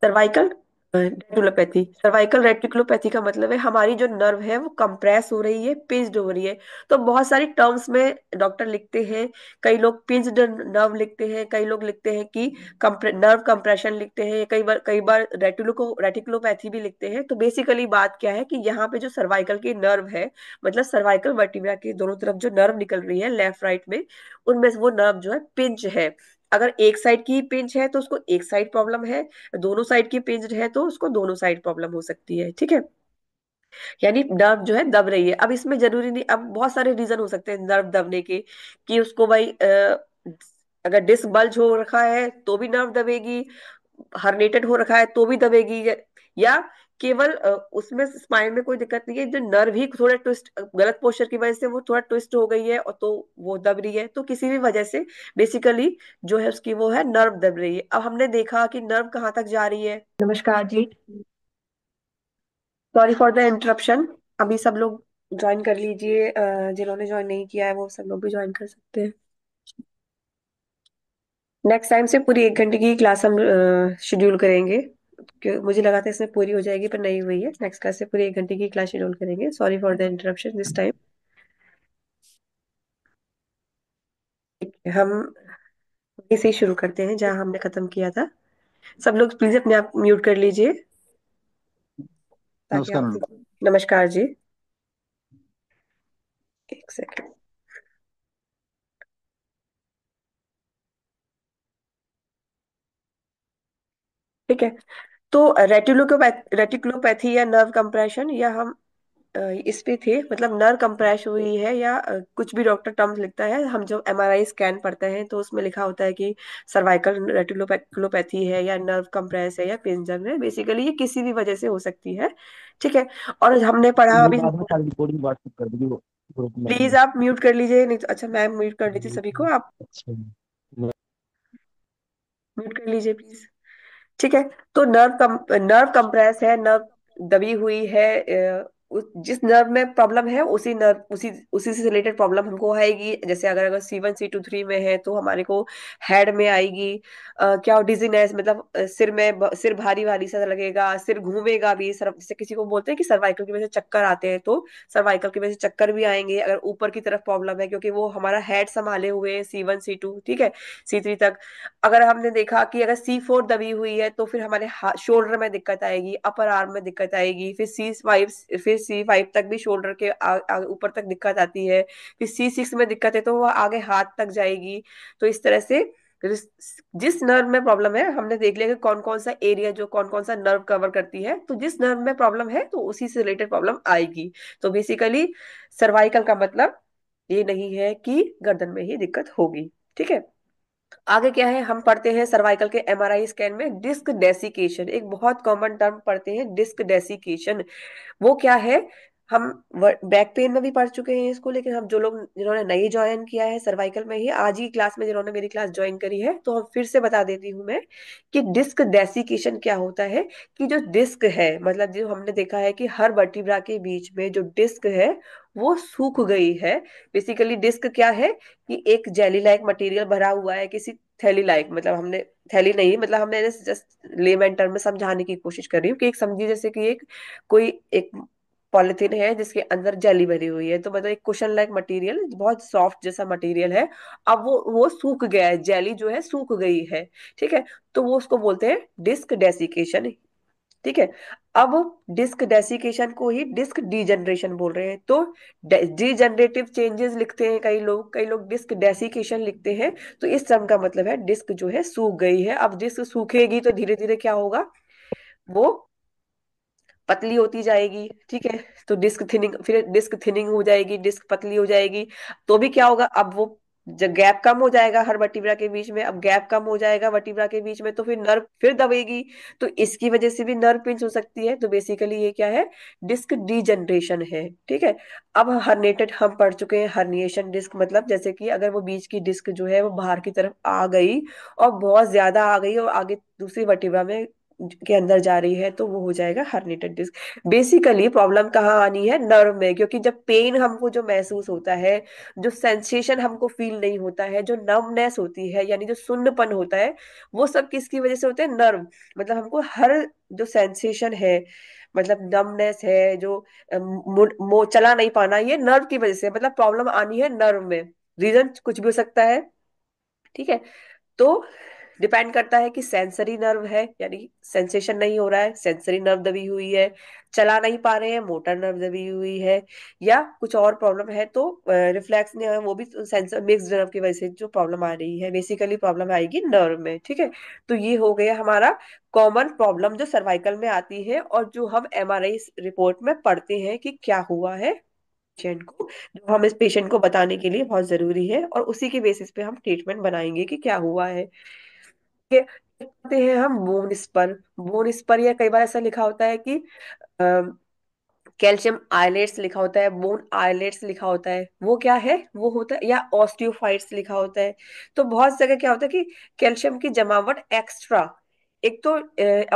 सर्वाइकल रेटिकुलोपैथी, सर्वाइकल रेटिकुलोपैथी का मतलब है हमारी जो नर्व है वो कंप्रेस हो रही है, पिंच्ड हो रही है। तो बहुत सारी टर्म्स में डॉक्टर लिखते हैं। कई लोग पिंच्ड नर्व लिखते हैं, कई लोग लिखते हैं कि नर्व कंप्रेशन लिखते हैं, कई बार रेटिकुलोपैथी भी लिखते हैं। तो बेसिकली बात क्या है कि यहाँ पे जो सर्वाइकल की नर्व है, मतलब सर्वाइकल वर्टिब्रा के दोनों तरफ जो नर्व निकल रही है लेफ्ट राइट में, उनमें से वो नर्व जो है पिंच है। अगर एक साइड की पिंच है तो उसको एक साइड प्रॉब्लम है, दोनों साइड की पिंच है तो उसको दोनों साइड प्रॉब्लम हो सकती है। ठीक है। यानी नर्व जो है दब रही है। अब इसमें जरूरी नहीं, अब बहुत सारे रीजन हो सकते हैं नर्व दबने के, कि उसको भाई अगर डिस्क बल्ज हो रखा है तो भी नर्व दबेगी, हर्नेटेड हो रखा है तो भी दबेगी, या केवल उसमें स्पाइन में कोई दिक्कत नहीं है, जो नर्व ही थोड़ा ट्विस्ट, गलत पोस्चर की वजह से वो थोड़ा ट्विस्ट हो गई है और तो वो दब रही है। तो किसी भी वजह से बेसिकली जो है उसकी वो है नर्व दब रही है। अब हमने देखा कि नर्व कहाँ तक जा रही है। नमस्कार जी, सॉरी फॉर द इंटरप्शन। अभी सब लोग ज्वाइन कर लीजिए, जिन्होंने ज्वाइन नहीं किया है वो सब लोग भी ज्वाइन कर सकते हैं। नेक्स्ट टाइम से पूरी 1 घंटे की क्लास हम शेड्यूल करेंगे। मुझे लगा था इसमें पूरी हो जाएगी पर नहीं हुई है। नेक्स्ट क्लास से पूरी 1 घंटे की क्लास शेड्यूल करेंगे। Sorry for the interruption this time. हम वहीं से ही शुरू करते हैं जहाँ हमने खत्म किया था। सब लोग प्लीज अपने आप म्यूट कर लीजिए ताकि नमस्कार हम। मैम। नमस्कार जी। एक सेकंड। ठीक है। तो रेटिकुलोपैथी या नर्व कंप्रेशन, या हम इस पे थे, मतलब नर्व कंप्रेस हुई है या कुछ भी डॉक्टर टर्म्स लिखता है, हम जब एमआरआई स्कैन पढ़ते हैं तो उसमें लिखा होता है कि सर्वाइकल रेटिकुलोपैथी है या नर्व कंप्रेस है या पिंजन है। बेसिकली ये किसी भी वजह से हो सकती है। ठीक है। और हमने पढ़ा ये अभी। बाद में सारी रिकॉर्डिंग व्हाट्सएप कर देगी वो ग्रुप में प्लीज अपने। आप म्यूट कर लीजिए, नहीं तो अच्छा मैं म्यूट कर दी थी सभी को, आप अच्छा। म्यूट कर लीजिए प्लीज। ठीक है। तो नर्व कंप्रेस है, नर्व दबी हुई है। जिस नर्व में प्रॉब्लम है उसी नर्व उसी से रिलेटेड प्रॉब्लम हमको आएगी। जैसे अगर C1 C2 C3 में है तो हमारे को हेड में आएगी। क्या डिजीनेस, मतलब सिर भारी भारी सा लगेगा, सिर घूमेगा भी, सर जैसे किसी को बोलते हैं कि सर्वाइकल की वजह से चक्कर आते हैं, तो सर्वाइकल की वजह से चक्कर भी आएंगे अगर ऊपर की तरफ प्रॉब्लम है, क्योंकि वो हमारा हेड संभाले हुए है C1 C2, ठीक है, C3 तक। अगर हमने देखा कि अगर C4 दबी हुई है तो फिर हमारे शोल्डर में दिक्कत आएगी, अपर आर्म में दिक्कत आएगी, फिर C5 तक भी शोल्डर के ऊपर तक दिक्कत आती है। फिर C6 में दिक्कत है तो वो आगे हाथ तक जाएगी। तो इस तरह से जिस नर्व में प्रॉब्लम है हमने देख लिया कि कौन कौन सा एरिया जो कौन कौन सा नर्व कवर करती है, तो जिस नर्व में प्रॉब्लम है तो उसी से रिलेटेड प्रॉब्लम आएगी। तो बेसिकली सर्वाइकल का मतलब ये नहीं है कि गर्दन में ही दिक्कत होगी। ठीक है। आगे क्या है, हम पढ़ते हैं सर्वाइकल के एमआरआई स्कैन में डिस्क डेसिकेशन, एक बहुत कॉमन टर्म पढ़ते हैं डिस्क डेसिकेशन। वो क्या है, हम बैक पेन में भी पढ़ चुके हैं इसको, लेकिन हम जो लोग जिन्होंने नहीं ज्वाइन किया है सर्वाइकल में ही आज ही क्लास में, जिन्होंने मेरी क्लास ज्वाइन करी है, तो हम फिर से बता देती हूँ मैं कि डिस्क डेसिकेशन क्या होता है। कि जो डिस्क है, मतलब जो हमने देखा है कि हर वर्टिब्रा के बीच में जो डिस्क है वो सूख गई है। बेसिकली डिस्क क्या है कि एक जेली लाइक मटेरियल भरा हुआ है किसी थैली लाइक, मतलब हमने थैली नहीं, मतलब हमने जस्ट लेमैन टर्म में समझाने की कोशिश कर रही हूँ कि एक समझिए जैसे कि एक कोई एक पॉलिथीन है जिसके अंदर जेली भरी हुई है, तो मतलब एक कुशन लाइक मटेरियल, बहुत सॉफ्ट जैसा मटेरियल है। अब वो सूख गया है, जेली जो है सूख गई है। ठीक है। तो वो उसको बोलते हैं डिस्क डेसिकेशन। ठीक है। अब डिस्क डेसिकेशन को ही डिस्क डीजनरेशन बोल रहे हैं। तो डीजनरेटिव चेंजेस लिखते हैं कई लोग डिस्क डेसिकेशन लिखते हैं। तो इस टर्म का मतलब है डिस्क जो है सूख गई है। अब डिस्क सूखेगी तो धीरे धीरे क्या होगा, वो पतली होती जाएगी। ठीक है। तो डिस्क थिनिंग, फिर डिस्क थिनिंग हो जाएगी, डिस्क पतली हो जाएगी। तो भी क्या होगा, अब वो जब गैप कम हो जाएगा हर वर्टिब्रा के बीच में, अब गैप कम हो जाएगा वर्टिब्रा के बीच में तो फिर नर्व फिर दबेगी। तो इसकी वजह से भी नर्व पिंच हो सकती है। तो बेसिकली ये क्या है, डिस्क डीजनरेशन है। ठीक है। अब हर्नेटेड हम पढ़ चुके हैं, हर्निएशन डिस्क मतलब जैसे कि अगर वो बीच की डिस्क जो है वो बाहर की तरफ आ गई और बहुत ज्यादा आ गई और आगे दूसरी वर्टिब्रा में के अंदर जा रही है तो वो हो जाएगा हर्निटेड डिस्क। बेसिकली प्रॉब्लम कहाँ आनी है, नर्व में, क्योंकि जब पेन हमको जो महसूस होता है, जो सेंसेशन हमको फील नहीं होता है, जो नर्वनेस होती है यानी जो सुन्नपन होता है, वो सब किसकी वजह से होते हैं, नर्व। मतलब हमको हर जो सेंसेशन है, मतलब नमनेस है, जो चला नहीं पाना, ये नर्व की वजह से, मतलब प्रॉब्लम आनी है नर्व में। रीजन कुछ भी हो सकता है, ठीक है। तो डिपेंड करता है कि सेंसरी नर्व है यानी सेंसेशन नहीं हो रहा है, सेंसरी नर्व दबी हुई है, चला नहीं पा रहे हैं, मोटर नर्व दबी हुई है, या कुछ और प्रॉब्लम है तो रिफ्लेक्स ने वो भी सेंसर मिक्स्ड नर्व की वजह से जो प्रॉब्लम आ रही है, बेसिकली प्रॉब्लम आएगी नर्व में, ठीक है। तो ये हो गया हमारा कॉमन प्रॉब्लम जो सर्वाइकल में आती है और जो हम एमआरआई रिपोर्ट में पढ़ते हैं कि क्या हुआ है पेशेंट को, जो हम इस पेशेंट को बताने के लिए बहुत जरूरी है, और उसी के बेसिस पे हम ट्रीटमेंट बनाएंगे कि क्या हुआ है। के कहते हैं हम बोन स्पर, बोन स्पर, या कई बार ऐसा लिखा होता है कि कैल्शियम आयलेट्स लिखा होता है, बोन आयलेट्स लिखा होता है, वो क्या है, वो होता है, या ऑस्टियोफाइट्स लिखा होता है। तो बहुत जगह क्या होता है कि कैल्शियम की जमावट एक्स्ट्रा, एक तो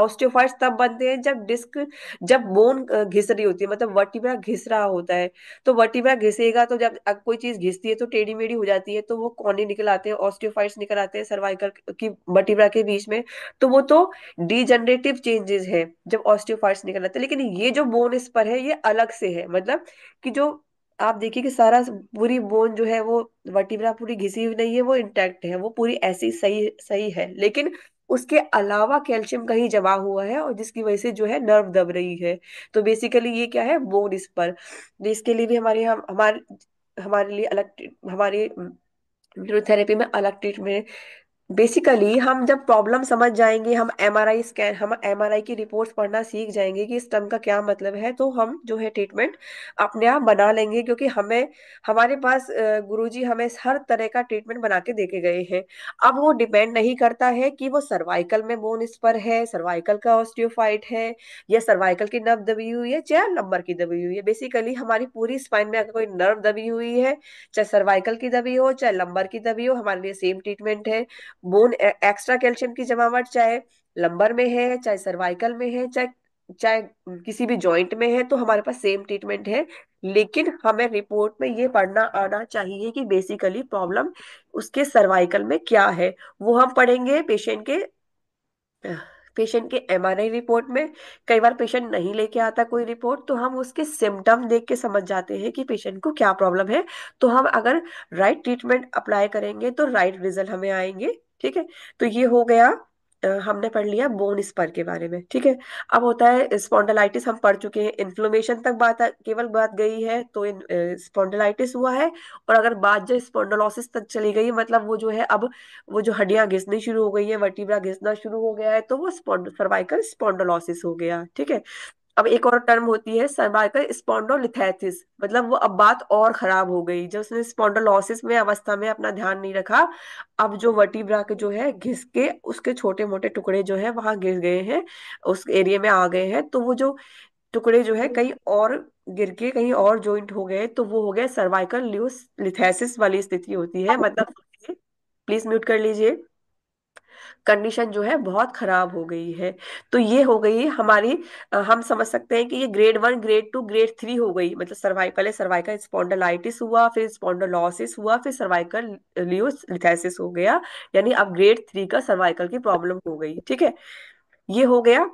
ऑस्टियोफाइट्स तब बनते हैं जब डिस्क, जब बोन घिस रही होती है, मतलब वर्टिब्रा घिस रहा होता है। तो वर्टिब्रा घिसेगा तो जब कोई चीज घिसती है तो टेढ़ी मेढ़ी हो जाती है, तो वो कॉर्नी निकल आते हैं, ऑस्टियोफाइट्स निकल आते हैं सर्वाइकल की वर्टिब्रा के बीच में। तो वो तो डिजनरेटिव चेंजेस है जब ऑस्टियोफाइट्स निकल आते हैं, लेकिन ये जो बोन स्पर है ये अलग से है, मतलब कि जो आप देखिए कि सारा पूरी बोन जो है वो वर्टिब्रा पूरी घिसी हुई नहीं है, वो इंटैक्ट है, वो पूरी ऐसी सही सही है, लेकिन उसके अलावा कैल्शियम कहीं जमा हुआ है और जिसकी वजह से जो है नर्व दब रही है। तो बेसिकली ये क्या है, बोन स्पर। तो इसके लिए भी हमारे लिए अलग, हमारी न्यूरोथेरेपी में अलग ट्रीटमेंट। बेसिकली हम जब प्रॉब्लम समझ जाएंगे, हम एमआरआई की रिपोर्ट्स पढ़ना सीख जाएंगे कि इस टर्म का क्या मतलब है, तो हम जो है ट्रीटमेंट अपने आप बना लेंगे, क्योंकि हमें, हमारे पास गुरुजी हमें हर तरह का ट्रीटमेंट बना के देके गए हैं। अब वो डिपेंड नहीं करता है कि वो सर्वाइकल में बोन स्पर है, सर्वाइकल का ऑस्टियोफाइट है, या सर्वाइकल की नर्व दबी हुई है, चाहे लंबर की दबी हुई है। बेसिकली हमारी पूरी स्पाइन में अगर कोई नर्व दबी हुई है, चाहे सर्वाइकल की दबी हो चाहे लंबर की दबी हो, हमारे लिए सेम ट्रीटमेंट है। बोन एक्स्ट्रा कैल्शियम की जमावट चाहे लंबर में है, चाहे सर्वाइकल में है, चाहे चाहे किसी भी जॉइंट में है, तो हमारे पास सेम ट्रीटमेंट है। लेकिन हमें रिपोर्ट में ये पढ़ना आना चाहिए कि बेसिकली प्रॉब्लम उसके सर्वाइकल में क्या है। वो हम पढ़ेंगे पेशेंट के एमआरआई रिपोर्ट में। कई बार पेशेंट नहीं लेके आता कोई रिपोर्ट, तो हम उसके सिम्टम देख के समझ जाते हैं कि पेशेंट को क्या प्रॉब्लम है। तो हम अगर राइट ट्रीटमेंट अप्लाई करेंगे तो राइट रिजल्ट हमें आएंगे, ठीक है। तो ये हो गया, हमने पढ़ लिया बोन स्पर के बारे में, ठीक है। अब होता है स्पॉन्डिलाइटिस, हम पढ़ चुके हैं, इन्फ्लेमेशन तक केवल बात गई है, तो स्पॉन्डिलाइटिस हुआ है। और अगर बात जो स्पॉन्डलोसिस तक चली गई, मतलब वो जो है अब वो जो हड्डियां घिसनी शुरू हो गई है, वर्टिब्रा घिसना शुरू हो गया है, तो वो सर्वाइकल स्पॉन्डलोसिस हो गया, ठीक है। अब एक और टर्म होती है सर्वाइकल स्पॉन्डोलिथेसिस, मतलब वो अब बात और खराब हो गई, जब उसने स्पॉन्डलोसिस में अवस्था में अपना ध्यान नहीं रखा। अब जो वर्टिब्रा के जो है घिस के उसके छोटे मोटे टुकड़े जो है वहां गिर गए हैं, उस एरिया में आ गए हैं, तो वो जो टुकड़े जो है कहीं और गिर के कहीं और जॉइंट हो गए, तो वो हो गया सर्वाइकल लिथेसिस वाली स्थिति होती है, मतलब प्लीज म्यूट कर लीजिए, कंडीशन जो है बहुत खराब हो गई है। तो ये हो गई हमारी, हम समझ सकते हैं कि ये ग्रेड 1 ग्रेड 2 ग्रेड 3 हो गई, मतलब पहले सर्वाइकल स्पॉन्डिलाइटिस हुआ, फिर स्पॉन्डिलोसिस हुआ, फिर सर्वाइकल लिथेसिस हो गया, यानी अब ग्रेड 3 का सर्वाइकल की प्रॉब्लम हो गई, ठीक है। ये हो गया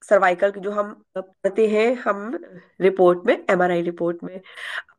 सर्वाइकल की जो हम पढ़ते हैं हम रिपोर्ट में, एमआरआई रिपोर्ट में।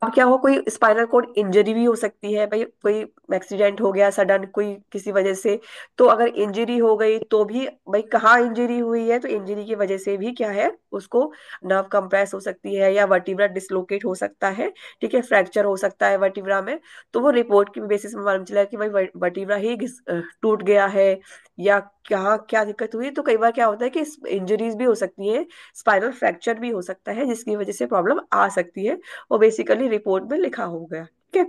अब क्या हो, कोई स्पाइनल कोड इंजरी भी हो सकती है भाई, कोई एक्सीडेंट हो गया सडन कोई किसी वजह से, तो अगर इंजरी हो गई तो भी भाई कहाँ इंजरी हुई है, तो इंजरी की वजह से भी क्या है उसको नर्व कंप्रेस हो सकती है, या वर्टिब्रा डिसलोकेट हो सकता है, ठीक है, फ्रैक्चर हो सकता है वर्टिब्रा में। तो वो रिपोर्ट की बेसिस में मालूम चला कि भाई वर्टिब्रा ही टूट गया है, या क्या क्या दिक्कत हुई। तो कई बार क्या होता है कि इंजरीज भी हो सकती है, स्पाइनल फ्रैक्चर भी हो सकता है, जिसकी वजह से प्रॉब्लम आ सकती है, वो बेसिकली रिपोर्ट में लिखा हो गया, ठीक है।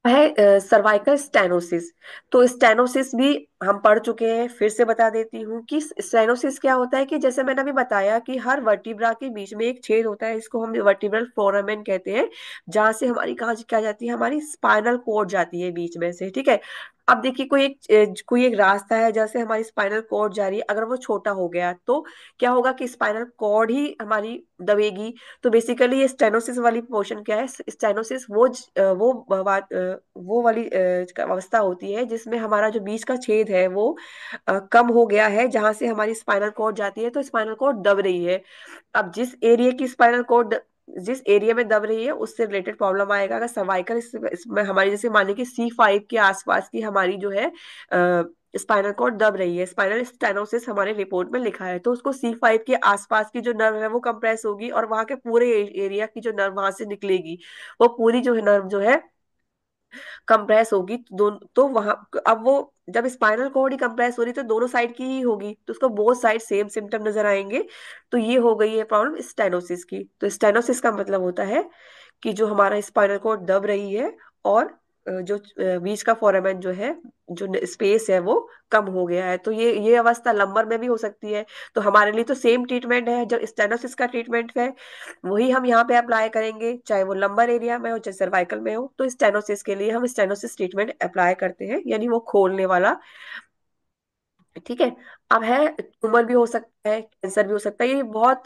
है सर्वाइकल स्टेनोसिस। तो स्टेनोसिस भी हम पढ़ चुके हैं, फिर से बता देती हूँ कि स्टेनोसिस क्या होता है। कि जैसे मैंने अभी बताया कि हर वर्टिब्रा के बीच में एक छेद होता है, इसको हम वर्टिब्रल फोरामेन कहते हैं, जहां से हमारी कहाँ क्या जाती है, हमारी स्पाइनल कॉर्ड जाती है बीच में से, ठीक है। अब देखिए कोई एक रास्ता है जैसे हमारी स्पाइनल कॉर्ड जा रही है, अगर वो छोटा हो गया तो क्या होगा कि स्पाइनल कॉर्ड ही हमारी दबेगी। तो बेसिकली ये स्टेनोसिस वाली पोर्शन क्या है, स्टेनोसिस वो वाली अवस्था होती है जिसमें हमारा जो बीच का छेद है वो कम हो गया है, जहां से हमारी स्पाइनल कॉर्ड जाती है, तो स्पाइनल कॉर्ड दब रही है। अब जिस एरिया में दब रही है उससे रिलेटेड प्रॉब्लम आएगा। अगर सर्वाइकल इसमें हमारी, जैसे मानिए कि C5 के आसपास की हमारी जो है स्पाइनल कॉर्ड दब रही है, स्पाइनल स्टेनोसिस हमारे रिपोर्ट में लिखा है, तो उसको C5 के आसपास की जो नर्व है वो कंप्रेस होगी, और वहां के पूरे एरिया की जो नर्व वहां से निकलेगी, वो पूरी जो है नर्व जो है कंप्रेस होगी। तो वहां, अब वो जब स्पाइनल कॉर्ड ही कंप्रेस हो रही तो दोनों साइड की ही होगी, तो उसको बोथ साइड सेम सिम्टम नजर आएंगे। तो ये हो गई है प्रॉब्लम स्टेनोसिस की। तो स्टेनोसिस का मतलब होता है कि जो हमारा स्पाइनल कॉर्ड दब रही है, और जो बीच का फोरामेन जो है, जो स्पेस है वो कम हो गया है। तो ये अवस्था लंबर में भी हो सकती है। तो हमारे लिए तो सेम ट्रीटमेंट है, जो स्टेनोसिस का ट्रीटमेंट है वही हम यहाँ पे अप्लाई करेंगे, चाहे वो लंबर एरिया में हो चाहे सर्वाइकल में हो। तो स्टेनोसिस के लिए हम स्टेनोसिस ट्रीटमेंट अप्लाई करते हैं, यानी वो खोलने वाला, ठीक है। अब है, ट्यूमर भी हो सकता है, कैंसर भी हो सकता है, ये बहुत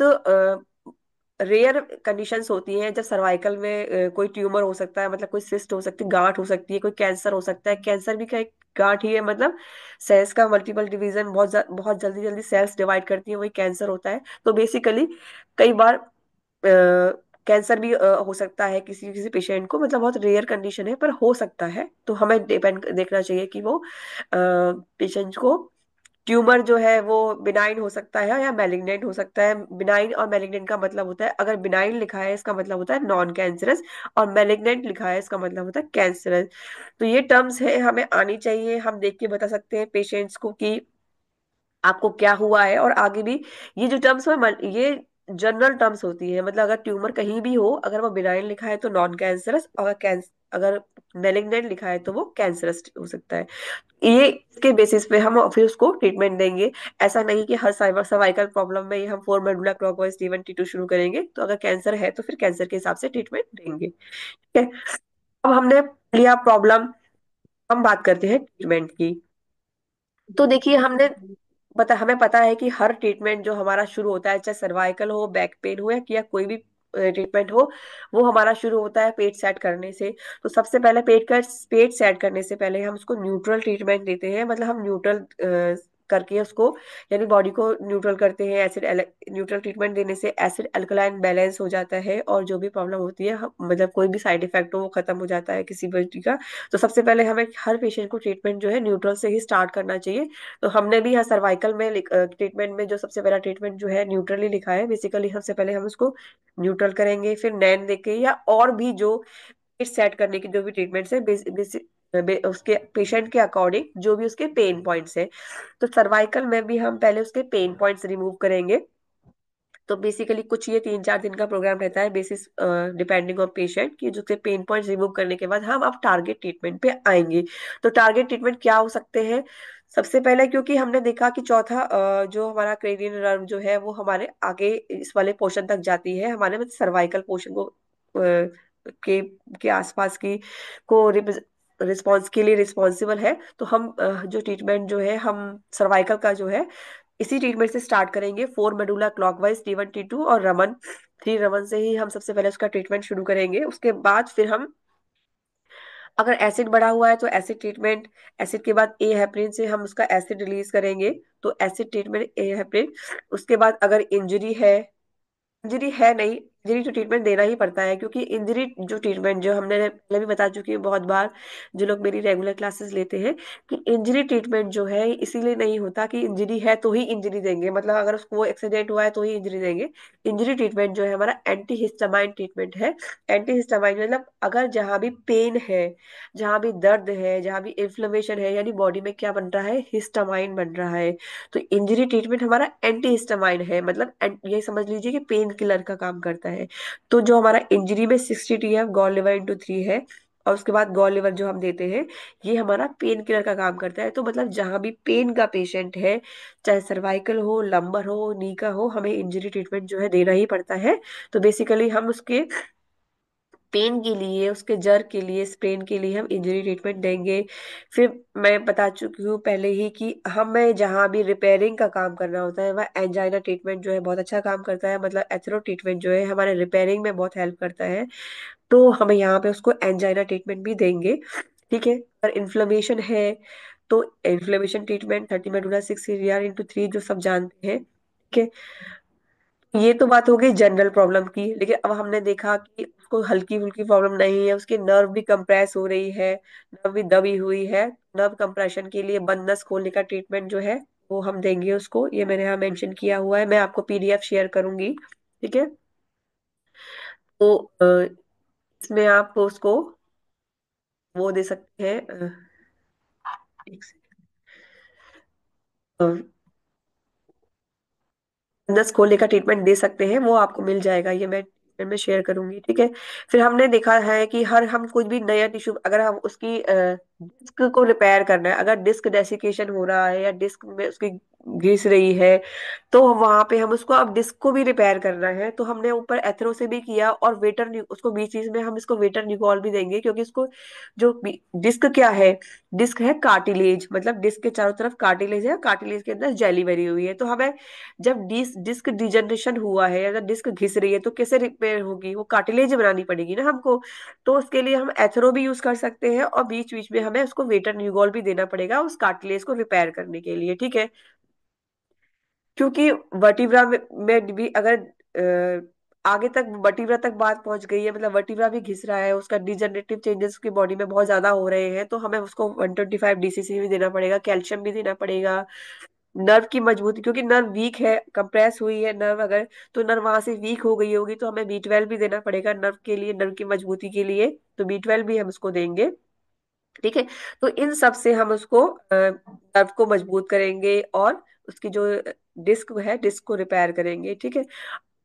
रेयर कंडीशंस होती हैं जब सर्वाइकल में कोई ट्यूमर हो सकता है, मतलब कोई सिस्ट हो सकती है, गांठ हो सकती है, कोई कैंसर हो सकता है। कैंसर भी का एक गांठ ही है, मतलब सेल्स का मल्टीपल डिवीजन, बहुत जल्दी जल्दी सेल्स डिवाइड करती है, वही कैंसर होता है। तो बेसिकली कई बार कैंसर भी हो सकता है किसी किसी पेशेंट को, मतलब बहुत रेयर कंडीशन है पर हो सकता है। तो हमें डिपेंड देखना चाहिए कि वो पेशेंट को ट्यूमर जो है वो बिनाइन हो सकता है या मैलिग्नेंट हो सकता है। बिनाइन और मैलिग्नेंट का मतलब होता है, अगर बिनाइन लिखा है इसका मतलब होता है नॉन कैंसरस, और मैलिग्नेंट लिखा है इसका मतलब होता है कैंसरस। तो ये टर्म्स है हमें आनी चाहिए, हम देख के बता सकते हैं पेशेंट्स को कि आपको क्या हुआ है। और आगे भी ये जो टर्म्स है ये जनरल टर्म्स होती है, मतलब अगर ट्यूमर कहीं भी हो, अगर वो बिनाइन लिखा है तो नॉन कैंसरस, और अगर मेलिग्नेंट लिखा है तो वो कैंसरस हो सकता है। ये इसके बेसिस पे हम फिर उसको ट्रीटमेंट देंगे। ऐसा नहीं कि हर सर्वाइकल प्रॉब्लम में ही हम 4 मेडुला क्लॉकवाइज T1 T2 शुरू करेंगे। तो अगर कैंसर है तो फिर कैंसर के हिसाब से ट्रीटमेंट देंगे, ठीक है। अब हमने लिया प्रॉब्लम, हम बात करते हैं ट्रीटमेंट की। तो देखिए हमें पता है कि हर ट्रीटमेंट जो हमारा शुरू होता है, चाहे सर्वाइकल हो, बैक पेन हो, या कोई भी ट्रीटमेंट हो, वो हमारा शुरू होता है पेट सेट करने से। तो सबसे पहले पेट सेट करने से पहले हम उसको न्यूट्रल ट्रीटमेंट देते हैं, मतलब हम न्यूट्रल करके उसको, यानी बॉडी को न्यूट्रल करते हैं। न्यूट्रल ट्रीटमेंट देने से एसिड अल्कलाइन बैलेंस हो जाता है, और जो भी प्रॉब्लम होती है मतलब कोई भी साइड इफेक्ट हो वो खत्म हो जाता है किसी बॉडी का। तो सबसे पहले हमें हर पेशेंट को ट्रीटमेंट जो है न्यूट्रल से ही स्टार्ट करना चाहिए। तो हमने भी यहाँ सर्वाइकल में ट्रीटमेंट में जो सबसे पहला ट्रीटमेंट जो है न्यूट्रली लिखा है। बेसिकली सबसे पहले हम उसको न्यूट्रल करेंगे, फिर नैन देके या और भी जो पेट सेट करने की जो भी ट्रीटमेंट्स है, उसके पेशेंट के अकॉर्डिंग जो भी उसके पेन पॉइंट्स है। तो सर्वाइकल में भी हम पहले उसके पेन पॉइंट्स रिमूव करेंगे। तो बेसिकली कुछ ये 3-4 दिन का प्रोग्राम रहता है, बेसिस डिपेंडिंग ऑन पेशेंट, कि जो पेन पॉइंट्स रिमूव करने के बाद हम अब टारगेट ट्रीटमेंट पे आएंगे। तो टारगेट ट्रीटमेंट क्या हो सकते हैं। सबसे पहले, क्योंकि हमने देखा कि चौथा जो हमारा क्रेनियल नर्व जो है वो हमारे आगे इस वाले पोर्शन तक जाती है, हमारे मतलब सर्वाइकल पोर्शन को के आसपास की को रिस्पॉन्स के लिए रिस्पॉन्सिबल है। तो हम जो ट्रीटमेंट जो है हम सर्वाइकल का जो है इसी ट्रीटमेंट से स्टार्ट करेंगे, 4 मेडुला क्लॉकवाइज T1 T2 और रमन 3 रमन से ही हम सबसे पहले उसका ट्रीटमेंट शुरू करेंगे। उसके बाद फिर हम, अगर एसिड बढ़ा हुआ है तो एसिड ट्रीटमेंट, एसिड के बाद ए हेपरिन से हम उसका एसिड रिलीज करेंगे, तो एसिड ट्रीटमेंट ए हेपरिन। उसके बाद अगर इंजरी है नहीं, इंजरी तो ट्रीटमेंट देना ही पड़ता है, क्योंकि इंजरी जो ट्रीटमेंट जो हमने पहले भी बता चुकी हूँ बहुत बार, जो लोग मेरी रेगुलर क्लासेस लेते हैं, कि इंजरी ट्रीटमेंट जो है इसीलिए नहीं होता कि इंजरी है तो ही इंजरी देंगे, मतलब अगर उसको एक्सीडेंट हुआ है तो ही इंजरी देंगे। इंजरी ट्रीटमेंट जो है हमारा एंटी हिस्टामाइन ट्रीटमेंट है। एंटी हिस्टामाइन मतलब अगर जहाँ भी पेन है, जहाँ भी दर्द है, जहाँ भी इन्फ्लेमेशन है, यानी बॉडी में क्या बन रहा है, हिस्टामाइन बन रहा है। तो इंजरी ट्रीटमेंट हमारा एंटी हिस्टामाइन है, मतलब ये समझ लीजिए कि पेन किलर का काम करता है। तो जो हमारा इंजरी में 60 TF गॉल लिवर इंटू 3 है, और उसके बाद गॉल लिवर जो हम देते हैं, ये हमारा पेन किलर का काम करता है। तो मतलब जहां भी पेन का पेशेंट है, चाहे सर्वाइकल हो, लंबर हो, नी का हो, हमें इंजरी ट्रीटमेंट जो है देना ही पड़ता है। तो बेसिकली हम उसके पेन के लिए, उसके जर के लिए, स्प्रेन के लिए हम इंजरी ट्रीटमेंट देंगे। फिर मैं बता चुकी हूँ पहले ही कि हमें जहाँ भी रिपेयरिंग का काम करना होता है, वह एंजाइना ट्रीटमेंट जो है बहुत अच्छा काम करता है। मतलब एथरो ट्रीटमेंट जो है हमारे रिपेयरिंग में बहुत हेल्प करता है। तो हमें यहाँ पे उसको एंजाइना ट्रीटमेंट भी देंगे। ठीक है। और इन्फ्लेमेशन है तो इन्फ्लेमेशन ट्रीटमेंट 30-6 CR/3 जो सब जानते हैं। ठीक है। ये तो बात हो गई जनरल प्रॉब्लम की। लेकिन अब हमने देखा कि उसको हल्की फुल्की प्रॉब्लम नहीं है, उसकी नर्व भी कंप्रेस हो रही है, नर्व भी दबी हुई है। नर्व कंप्रेशन के लिए बंद नस खोलने का ट्रीटमेंट जो है वो हम देंगे उसको। ये मैंने यहाँ मेंशन किया हुआ है, मैं आपको PDF शेयर करूंगी। ठीक है। तो इसमें आप उसको वो दे सकते हैं। एक सेकंड। नस खोलने का ट्रीटमेंट दे सकते हैं, वो आपको मिल जाएगा, ये मैं शेयर करूंगी। ठीक है। फिर हमने देखा है कि हर हम कुछ भी नया टिश्यू, अगर हम उसकी डिस्क को रिपेयर करना है, अगर डिस्क डेसिकेशन हो रहा है या डिस्क में उसकी घिस रही है, तो वहां पे हम उसको, अब डिस्क को भी रिपेयर करना है तो हमने ऊपर एथरो से भी किया, और उसको बीच बीच में हम इसको वेटर निकोल भी देंगे, क्योंकि इसको जो डिस्क क्या है, डिस्क है कार्टिलेज, मतलब डिस्क के चारों तरफ कार्टिलेज है, कार्टिलेज के अंदर जेली भरी हुई है। तो हमें जब डिस्क डिजनरेशन हुआ है या जब डिस्क घिस रही है तो कैसे रिपेयर होगी, वो कार्टिलेज बनानी पड़ेगी ना हमको। तो उसके लिए हम एथरो भी यूज कर सकते हैं, और बीच बीच में हमें उसको वेटर न्यूगॉल भी देना पड़ेगा उस कार्टिलेज को रिपेयर करने के लिए। ठीक है। क्योंकि वर्टिब्रा में भी अगर आगे तक वर्टिब्रा तक बात पहुंच गई है, मतलब वर्टिब्रा भी घिस रहा है, उसका डिजनरेटिव चेंजेस उसकी बॉडी में बहुत ज्यादा हो रहे हैं, तो हमें उसको 125 DCC भी देना पड़ेगा, कैल्शियम भी देना पड़ेगा। नर्व की मजबूती, क्योंकि नर्व वीक है, कंप्रेस हुई है नर्व अगर, तो नर्व वहां से वीक हो गई होगी, तो हमें B12 भी देना पड़ेगा नर्व के लिए, नर्व की मजबूती के लिए। तो B12 भी हम उसको देंगे। ठीक है। तो इन सब से हम उसको नर्व को मजबूत करेंगे, और उसकी जो डिस्क है, डिस्क को रिपेयर करेंगे। ठीक है।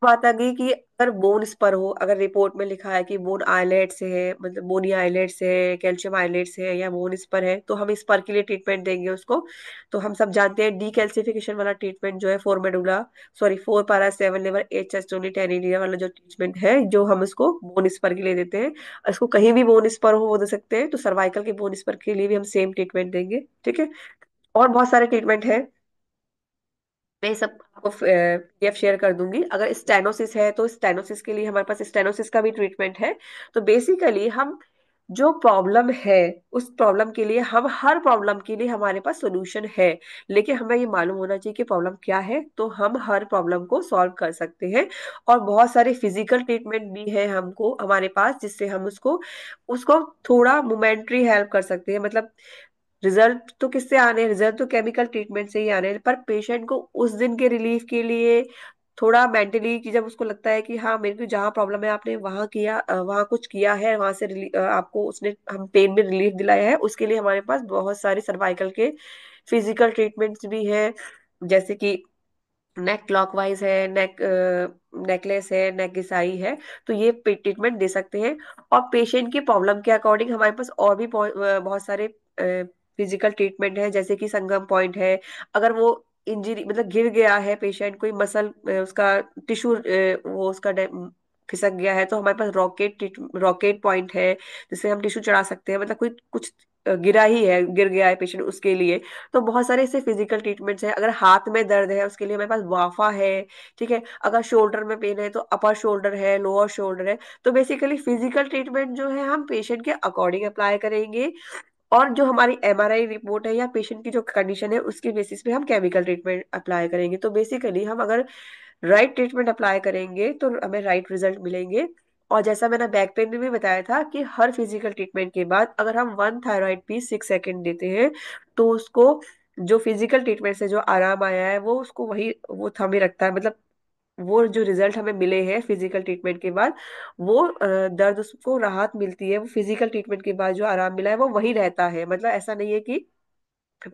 बात आ गई कि अगर बोन्स पर हो, अगर रिपोर्ट में लिखा है कि बोन आइलेट्स है, मतलब बोनी आइलेट्स है, कैल्शियम आइलेट्स है, या बोन स्पर है, तो हम स्पर के लिए ट्रीटमेंट देंगे उसको। तो हम सब जानते हैं डीकैल्सिफिकेशन वाला ट्रीटमेंट जो है, 4 मेडुला, सॉरी 4 पैरा 7 लिवर 8 चेस्टोनी 10 वाला जो ट्रीटमेंट है, जो हम उसको बोन स्पर के लिए देते हैं। इसको कहीं भी बोन स्पर हो वो दे सकते हैं, तो सर्वाइकल के बोन स्पर के लिए भी हम सेम ट्रीटमेंट देंगे। ठीक है। और बहुत सारे ट्रीटमेंट है, मैं सब आपको PDF शेयर कर दूंगी। अगर स्टेनोसिस है तो स्टेनोसिस के लिए हमारे पास स्टेनोसिस का भी ट्रीटमेंट है। तो बेसिकली हम जो प्रॉब्लम है, उस प्रॉब्लम के लिए, हम हर प्रॉब्लम के लिए हमारे पास सोल्यूशन है। लेकिन हमें ये मालूम होना चाहिए कि प्रॉब्लम क्या है, तो हम हर प्रॉब्लम को सॉल्व कर सकते हैं। और बहुत सारे फिजिकल ट्रीटमेंट भी है हमको हमारे पास, जिससे हम उसको उसको थोड़ा मोमेंट्री हेल्प कर सकते हैं। मतलब रिजल्ट तो किससे आने हैं, रिजल्ट तो केमिकल ट्रीटमेंट से ही आने हैं, पर पेशेंट को उस दिन के रिलीफ के लिए थोड़ा मेंटली, कि जब उसको लगता है कि हाँ मेरे को जहाँ प्रॉब्लम है आपने वहाँ किया, वहाँ कुछ किया है, वहां से आपको उसने हम पेन में रिलीफ दिलाया है, उसके लिए हमारे पास बहुत सारे सर्वाइकल के फिजिकल ट्रीटमेंट्स भी है। जैसे कि नेक क्लॉकवाइज है, नेकलेस है, नेक घिसाई है, तो ये ट्रीटमेंट दे सकते हैं। और पेशेंट की प्रॉब्लम के अकॉर्डिंग हमारे पास और भी बहुत सारे फिजिकल ट्रीटमेंट है, जैसे कि संगम पॉइंट है। अगर वो इंजरी, मतलब गिर गया है पेशेंट, कोई मसल उसका टिश्यू वो उसका खिसक गया है, तो हमारे पास रॉकेट पॉइंट है, जिससे हम टिश्यू चढ़ा सकते हैं। मतलब कोई कुछ गिरा ही है, गिर गया है पेशेंट, उसके लिए। तो बहुत सारे ऐसे फिजिकल ट्रीटमेंट्स हैं। अगर हाथ में दर्द है उसके लिए हमारे पास वाफा है। ठीक है। अगर शोल्डर में पेन है तो अपर शोल्डर है, लोअर शोल्डर है। तो बेसिकली फिजिकल ट्रीटमेंट जो है हम पेशेंट के अकॉर्डिंग अप्लाई करेंगे, और जो हमारी MRI रिपोर्ट है या पेशेंट की जो कंडीशन है उसके बेसिस पे हम केमिकल ट्रीटमेंट अप्लाई करेंगे। तो बेसिकली हम अगर राइट ट्रीटमेंट अप्लाई करेंगे तो हमें राइट रिजल्ट मिलेंगे। और जैसा मैंने बैक पेन में भी बताया था कि हर फिजिकल ट्रीटमेंट के बाद अगर हम 1 थायराइड पीस 6 सेकेंड देते हैं, तो उसको जो फिजिकल ट्रीटमेंट से जो आराम आया है वो उसको वही वो थमे रखता है। मतलब वो जो रिजल्ट हमें मिले हैं फिजिकल ट्रीटमेंट के बाद, वो दर्द उसको राहत मिलती है, वो फिजिकल ट्रीटमेंट के बाद जो आराम मिला है वो वही रहता है। मतलब ऐसा नहीं है कि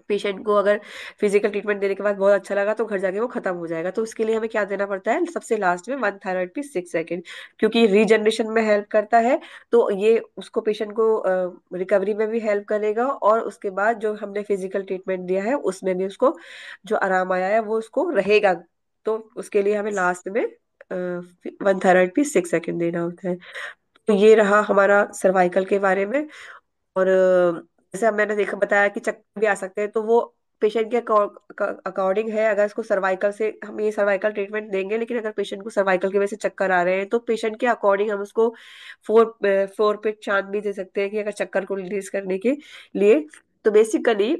पेशेंट को अगर फिजिकल ट्रीटमेंट देने के बाद बहुत अच्छा लगा तो घर जाके वो खत्म हो जाएगा। तो उसके लिए हमें क्या देना पड़ता है, सबसे लास्ट में 1 थायराइड पे 6 सेकेंड, क्योंकि रीजनरेशन में हेल्प करता है। तो ये उसको, पेशेंट को रिकवरी में भी हेल्प करेगा, और उसके बाद जो हमने फिजिकल ट्रीटमेंट दिया है उसमें भी उसको जो आराम आया है वो उसको रहेगा। तो उसके लिए हमें लास्ट में 1 थायराइड पे 6 सेकेंड देना होता है। तो ये रहा हमारा सर्वाइकल के बारे में। और जैसे अब मैंने देखा बताया कि चक्कर भी आ सकते हैं, तो वो पेशेंट के अकॉर्डिंग है। अगर इसको सर्वाइकल से हम ये सर्वाइकल ट्रीटमेंट देंगे, लेकिन अगर पेशेंट को सर्वाइकल की वजह से चक्कर आ रहे हैं तो पेशेंट के अकॉर्डिंग हम उसको फोर फोर पे चांद भी दे सकते हैं कि अगर चक्कर को रिलीज करने के लिए। तो बेसिकली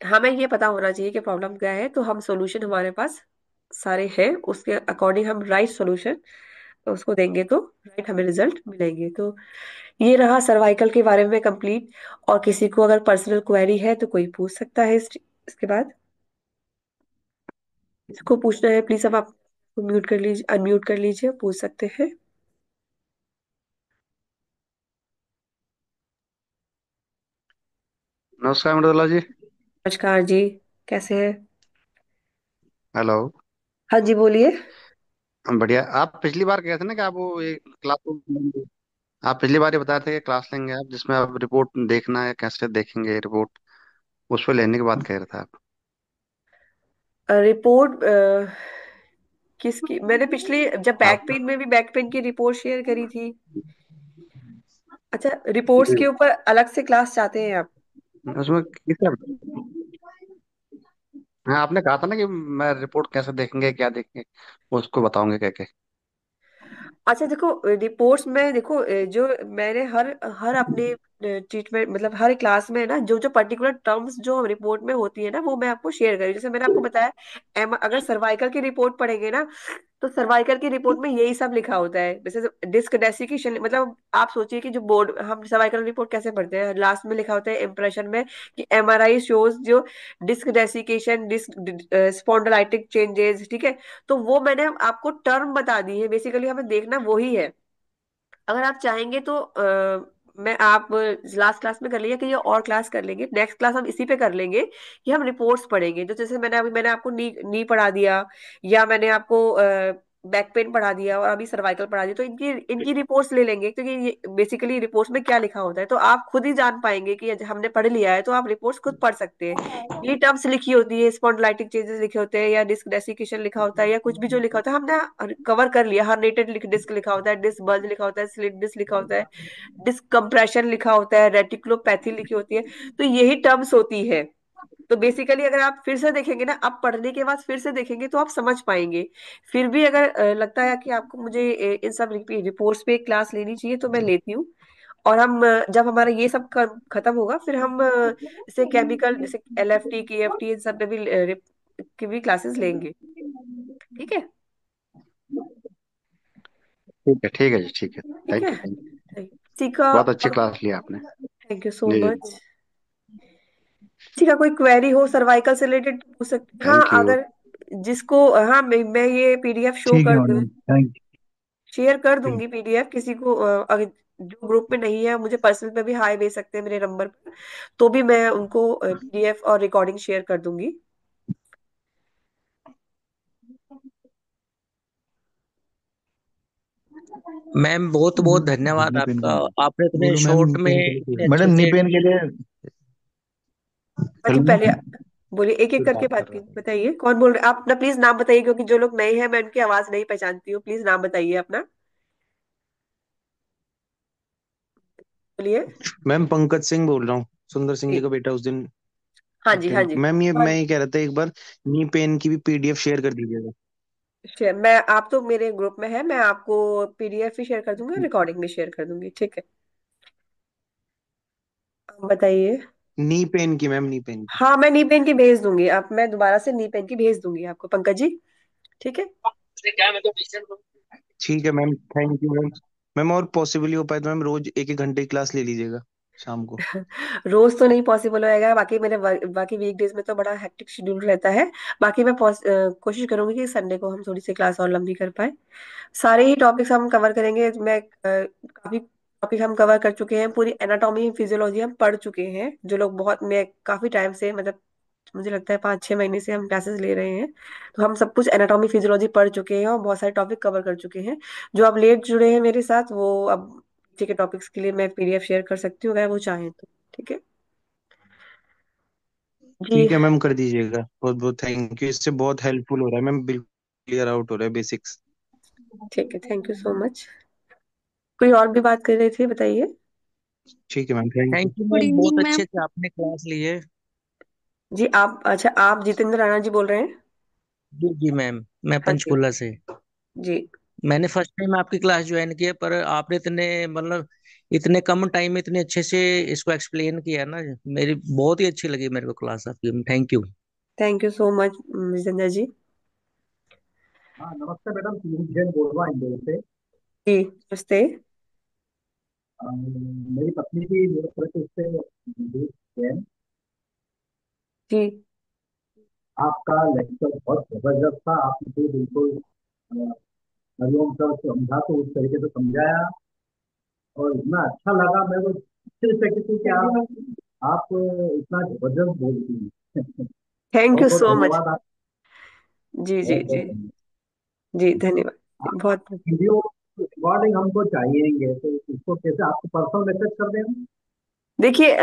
हमें ये पता होना चाहिए कि प्रॉब्लम क्या है, तो हम सॉल्यूशन हमारे पास सारे हैं, उसके अकॉर्डिंग हम राइट सॉल्यूशन उसको देंगे तो राइट हमें रिजल्ट मिलेंगे। तो ये रहा सर्वाइकल के बारे में कंप्लीट। और किसी को अगर पर्सनल क्वेरी है तो कोई पूछ सकता है इसके बाद। इसको पूछना है प्लीज, अब आप म्यूट कर लीजिए, अनम्यूट कर लीजिए, पूछ सकते हैं। नमस्कार मृदुला जी। नमस्कार जी, कैसे हैं? हेलो। हाँ जी, बोलिए। हम बढ़िया। आप पिछली बार कहे थे ना कि आप वो एक क्लास लेंगे। आप पिछली बार ये बताए थे कि क्लास लेंगे आप, जिसमें आप रिपोर्ट देखना है, कैसे देखेंगे रिपोर्ट, उस पर लेने की बात कह रहे थे आप। रिपोर्ट किसकी? मैंने पिछली जब बैक आप पेन में भी बैक पेन की रिपोर्ट शेयर करी थी। अच्छा, रिपोर्ट्स जी। के ऊपर अलग से क्लास चाहते हैं आप? उसमें किसका, हाँ आपने कहा था ना कि मैं रिपोर्ट कैसे देखेंगे क्या देखेंगे, उसको बताऊंगे क्या क्या। अच्छा देखो, रिपोर्ट्स में देखो, जो मैंने हर हर अपने ट्रीटमेंट मतलब हर क्लास में ना जो जो पर्टिकुलर टर्म्स जो रिपोर्ट में होती है ना वो मैं आपको शेयर करी। जैसे मैंने आपको बताया, अगर सर्वाइकल की रिपोर्ट पढ़ेंगे ना तो सर्वाइकल की रिपोर्ट में यही सब लिखा होता है। जैसे डिस्क डेसिकेशन, मतलब आप सोचिए कि जो बोर्ड हम सर्वाइकल रिपोर्ट कैसे पढ़ते हैं, लास्ट में लिखा होता है इम्प्रेशन में कि एमआरआई शोज जो डिस्क डेसिकेशन, डिस्क स्पॉन्डिलाइटिक चेंजेस, ठीक है। तो वो मैंने आपको टर्म बता दी है, बेसिकली हमें देखना वही है। अगर आप चाहेंगे तो मैं आप लास्ट क्लास में कर लीजिए कि ये और क्लास कर लेंगे, नेक्स्ट क्लास हम इसी पे कर लेंगे कि हम रिपोर्ट्स पढ़ेंगे। तो जैसे मैंने आपको नी नी पढ़ा दिया, या मैंने आपको बैक पेन पढ़ा दिया, और अभी सर्वाइकल पढ़ा दिया, तो इनकी इनकी रिपोर्ट्स ले लेंगे, क्योंकि ये बेसिकली रिपोर्ट्स में क्या लिखा होता है तो आप खुद ही जान पाएंगे कि हमने पढ़ लिया है। तो आप रिपोर्ट्स खुद पढ़ सकते हैं। ये टर्म्स लिखी होती है, स्पॉन्डिलाइटिक चेंजेस लिखे होते हैं, या डिस्क डेसिकेशन लिखा होता है, या कुछ भी जो लिखा होता है हमने कवर कर लिया। हर्निएटेड डिस्क लिखा होता है, डिस्क बल्ज लिखा होता है, स्लिट डिस्क लिखा होता है, डिस्क कंप्रेशन लिखा होता है, रेटिकुलोपैथी लिखी होती है। तो यही टर्म्स होती है। तो बेसिकली अगर आप फिर से देखेंगे ना, आप पढ़ने के बाद फिर से देखेंगे तो आप समझ पाएंगे। फिर भी अगर लगता है कि आपको मुझे इन सब रिपोर्ट्स पे क्लास लेनी चाहिए तो मैं लेती हूँ। और हम जब हमारा ये सब खत्म होगा फिर हम जैसे केमिकल, जैसे एलएफटी केएफटी, इन सब पे भी की भी क्लासेस लेंगे। ठीक है। ठीक है जी, ठीक है। ठीक थैंक है, यू थैंक यू। ठीक है। बहुत अच्छी क्लास लिया आपने। थैंक यू सो जी। मच। ठीक है, कोई क्वेरी हो सर्वाइकल से रिलेटेड पूछ सकते, हाँ थैंक यू। अगर जिसको, हाँ मैं ये पीडीएफ शो ठीक है कर दूँ, मैडम, थैंक शेयर कर यू। दूंगी पीडीएफ किसी को, अगर जो ग्रुप में नहीं है मुझे पर्सनल पे भी हाई भेज सकते हैं मेरे नंबर पर, तो भी मैं उनको पीडीएफ और रिकॉर्डिंग शेयर कर दूंगी। मैम बहुत बहुत धन्यवाद नी पेन के आपका। लिए आपने इतने बोलो मैम, नी शॉर्ट में पेन के इतने लिए अच्छे मैडम, नी से। पेन के लिए हाँ जी, हेलो। पहले बोलिए, एक एक फिर करके बात कर बात रहा की था। बताइए, कौन बोल रहे हैं आप? अपना प्लीज नाम बताइए, क्योंकि जो लोग नए हैं मैं उनकी आवाज नहीं पहचानती हूँ। प्लीज नाम बताइए अपना, बोलिए। मैम पंकज सिंह बोल रहा हूँ, सुंदर सिंह जी जी, का बेटा उस दिन। हाँ जी, ओके हाँ जी। ओके मैम, ये हाँ, मैं ये कह रहा था, एक बार नी पेन की भी पीडीएफ शेयर कर दीजिएगा। मैं आप तो मेरे ग्रुप में है, मैं आपको पीडीएफ भी शेयर कर दूंगी और रिकॉर्डिंग भी शेयर कर दूंगी, ठीक है। आप बताइए। नी पेन की मैम, नी पेन की। हाँ, मैं नी पेन की भेज दूंगी, आप मैं दोबारा से नी पेन की भेज दूंगी आपको, पंकज जी। ठीक है। ठीक है ma'am, thank you ma'am. Ma'am और पॉसिबल हो पाए तो मैम रोज एक एक घंटे की क्लास ले लीजिएगा शाम को। रोज तो नहीं पॉसिबल होएगा, बाकी मेरे बाकी वीकडेज में तो बड़ा हेक्टिक शेड्यूल रहता है। बाकी मैं कोशिश करूंगी कि संडे को हम थोड़ी सी क्लास और लंबी कर पाए। सारे ही टॉपिक्स हम कवर करेंगे। मैं काफी टॉपिक हम कवर कर चुके हैं, पूरी एनाटॉमी फिजियोलॉजी हम पढ़ चुके हैं। जो लोग बहुत, मैं काफी टाइम से, मतलब मुझे लगता है 5-6 महीने से हम क्लासेस ले रहे हैं, तो हम सब कुछ एनाटॉमी फिजियोलॉजी पढ़ चुके हैं और बहुत सारे टॉपिक कवर कर चुके हैं। जो आप लेट जुड़े हैं मेरे साथ, वो अब ठीक है, टॉपिक्स के लिए मैं पीडीएफ शेयर कर सकती हूँ अगर वो चाहें तो। ठीक है जी। ठीक है मैम, कर दीजिएगा। बहुत बहुत थैंक यू, इससे बहुत हेल्पफुल हो रहा है मैम, बिल्कुल क्लियर आउट हो रहा है बेसिक्स। ठीक है, थैंक यू सो मच। कोई और भी बात कर रहे थे, बताइए। ठीक है ma'am, thank you. Thank you good ma'am, evening बहुत मैम। अच्छे से आपने क्लास ली है। जी आप, अच्छा, आप जितेंद्र राणा जी बोल रहे हैं? जी जी मैम, मैं हाँ जी। पंचकुला से। जी। मैंने फर्स्ट टाइम आपकी क्लास ज्वाइन की है, पर आपने इतने मतलब इतने कम टाइम में इतने अच्छे से इसको एक्सप्लेन किया ना, मेरी बहुत ही अच्छी लगी मेरे को क्लास आपकी। Thank you. Thank you so much Jitendra ji. हाँ नमस्ते मैडम, जैन बोल रहा हूँ इंदौर से। जी नमस्ते। मेरी पत्नी की मेरे तरफ से जैन। जी। आपका लेक्चर बहुत जबरदस्त था। आपने बिल्कुल हरिओम सर समझा तो उस तरीके से समझाया और इतना अच्छा लगा। मैं तो सिर्फ कहती कि आप इतना जबरदस्त बोलती हैं। थैंक बहुत यू बहुत सो मच। धन्यवाद। आप जी जी बहुत जी। बहुत धन्यवाद। जी धन्यवाद। आप बहुत। वीडियो रिकॉर्डिंग हमको चाहिए, तो इसको कैसे आपको पर्सनल मैसेज कर दें? देखिए,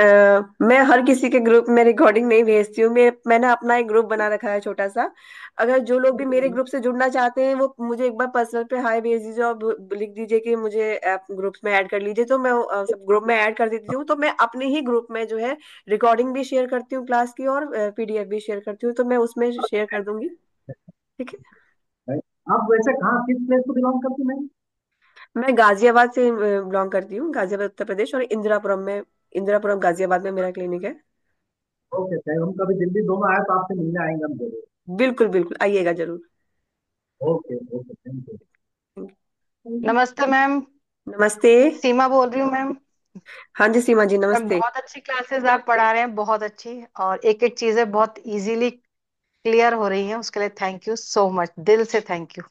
मैं हर किसी के ग्रुप में रिकॉर्डिंग नहीं भेजती हूँ। मैंने अपना एक ग्रुप बना रखा है छोटा सा। अगर जो लोग भी मेरे ग्रुप से जुड़ना चाहते हैं, वो मुझे एक बार पर्सनल पे हाय भेज दीजिए और लिख दीजिए कि मुझे आप ग्रुप्स में ऐड कर लीजिए, तो मैं सब ग्रुप में ऐड कर देती हूँ। तो मैं अपने ही ग्रुप में जो है रिकॉर्डिंग भी शेयर करती हूँ क्लास की, और पीडीएफ भी शेयर करती हूँ, तो मैं उसमें शेयर कर दूंगी। ठीक है। आप वैसे कहाँ किस प्लेस को बिलोंग करती हैं? मैं गाजियाबाद से बिलोंग करती हूँ, गाजियाबाद उत्तर प्रदेश, और इंदिरापुरम गाजियाबाद में मेरा क्लिनिक है। ओके, चाहे हम कभी दिल्ली दोनों आए तो आपसे मिलने आएंगे हम जरूर। बिल्कुल बिल्कुल, आइएगा जरूर। Okay okay, thank you. नमस्ते मैम। नमस्ते। सीमा बोल रही हूँ मैम। हाँ जी सीमा जी, मैम नमस्ते। बहुत अच्छी क्लासेस आप पढ़ा रहे हैं, बहुत अच्छी, और एक एक चीजें बहुत इजीली क्लियर हो रही हैं, उसके लिए थैंक यू सो मच, दिल से thank you.